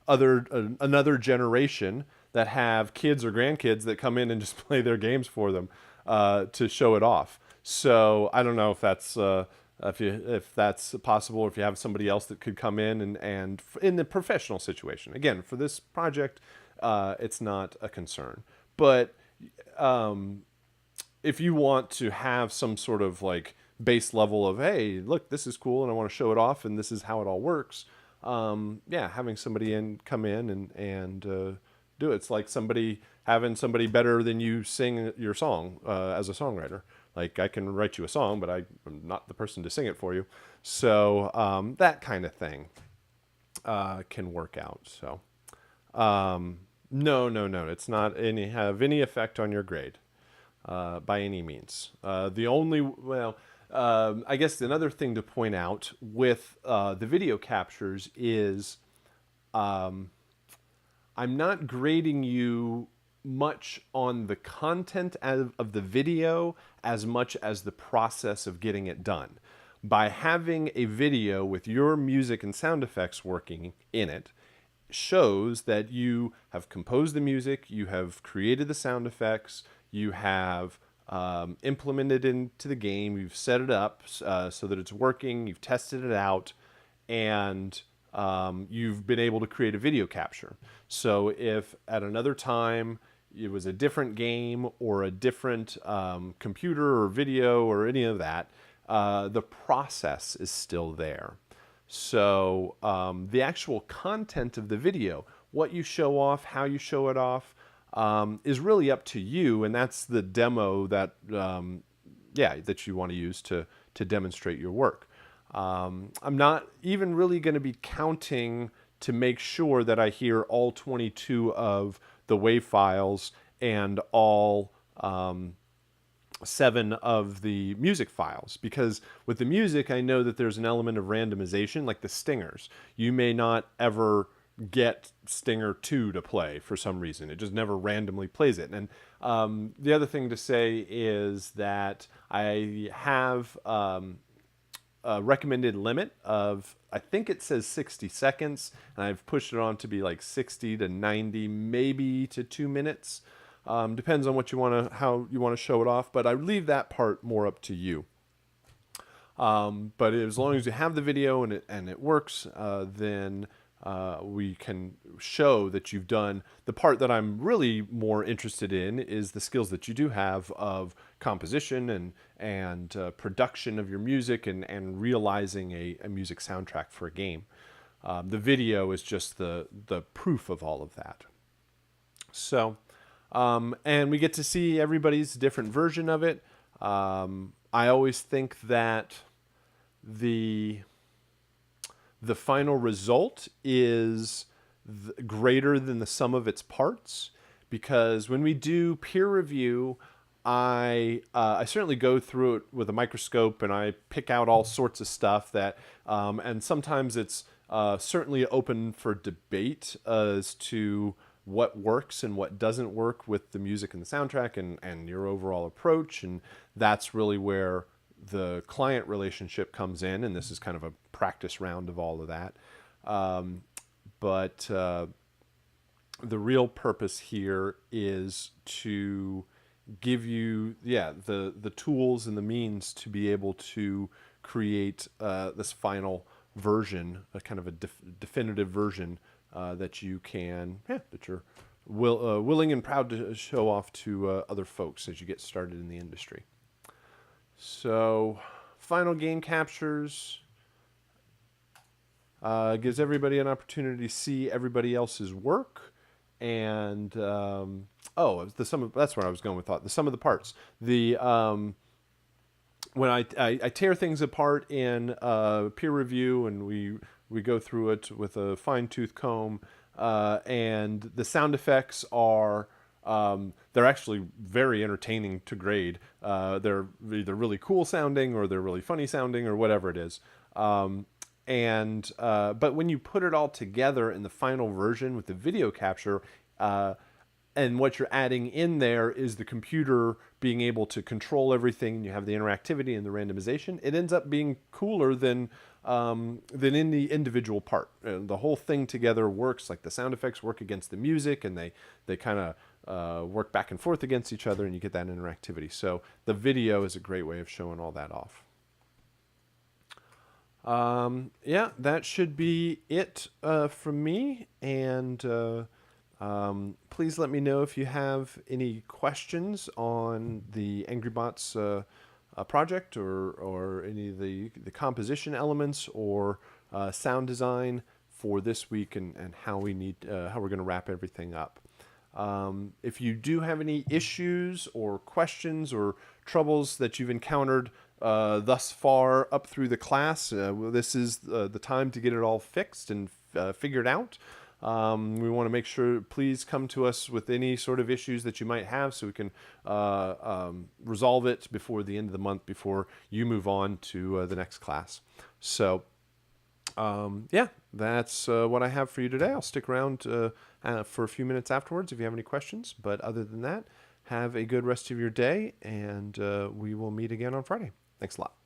another generation that have kids or grandkids that come in and just play their games for them to show it off. So I don't know if that's if that's possible, or if you have somebody else that could come in and in the professional situation. Again, for this project, it's not a concern. But if you want to have some sort of like base level of, hey, look, this is cool and I want to show it off and this is how it all works, having somebody come in and do it. It's like somebody having somebody better than you sing your song as a songwriter. Like, I can write you a song, but I'm not the person to sing it for you. So that kind of thing can work out. So no, it's not have any effect on your grade by any means. The only, well, I guess another thing to point out with the video captures is I'm not grading you much on the content of the video as much as the process of getting it done. By having a video with your music and sound effects working in it, shows that you have composed the music, you have created the sound effects, you have implemented into the game, you've set it up so that it's working, you've tested it out, and you've been able to create a video capture. So if at another time it was a different game or a different computer or video or any of that, the process is still there. So the actual content of the video, what you show off, how you show it off, is really up to you, and that's the demo that that you want to use to demonstrate your work. I'm not even really going to be counting to make sure that I hear all 22 of the WAV files and all 7 of the music files, because with the music I know that there's an element of randomization, like the stingers. You may not ever get stinger 2 to play for some reason. It just never randomly plays it. And the other thing to say is that I have a recommended limit of, I think it says 60 seconds, and I've pushed it on to be like 60 to 90, maybe to 2 minutes. Depends on what you want to, how you want to show it off, but I leave that part more up to you. But as long as you have the video and it works, then we can show that you've done the part that I'm really more interested in is the skills that you do have of composition and production of your music and realizing a music soundtrack for a game. The video is just the proof of all of that. So, and we get to see everybody's different version of it. I always think that the final result is greater than the sum of its parts, because when we do peer review, I certainly go through it with a microscope and I pick out all sorts of stuff that, and sometimes it's certainly open for debate as to what works and what doesn't work with the music and the soundtrack and your overall approach. And that's really where the client relationship comes in, and this is kind of a practice round of all of that. But the real purpose here is to give you, the tools and the means to be able to create this final version, a kind of a definitive version that you can, that you're willing and proud to show off to other folks as you get started in the industry. So, final game captures gives everybody an opportunity to see everybody else's work, and that's where I was going with that. The sum of the parts. The when I tear things apart in peer review, and we go through it with a fine-tooth comb, and the sound effects are. They're actually very entertaining to grade. They're either really cool sounding or they're really funny sounding or whatever it is. But when you put it all together in the final version with the video capture, and what you're adding in there is the computer being able to control everything, and you have the interactivity and the randomization, it ends up being cooler than in the individual part. The whole thing together works, like the sound effects work against the music, and they kind of work back and forth against each other, and you get that interactivity. So the video is a great way of showing all that off. That should be it from me, and please let me know if you have any questions on the Angry Bots project or any of the composition elements or sound design for this week, and how we're going to wrap everything up. If you do have any issues or questions or troubles that you've encountered thus far up through the class, well, this is the time to get it all fixed and figured out. We want to make sure, please come to us with any sort of issues that you might have so we can resolve it before the end of the month, before you move on to the next class. So, yeah, that's what I have for you today. I'll stick around for a few minutes afterwards if you have any questions. But other than that, have a good rest of your day, and we will meet again on Friday. Thanks a lot.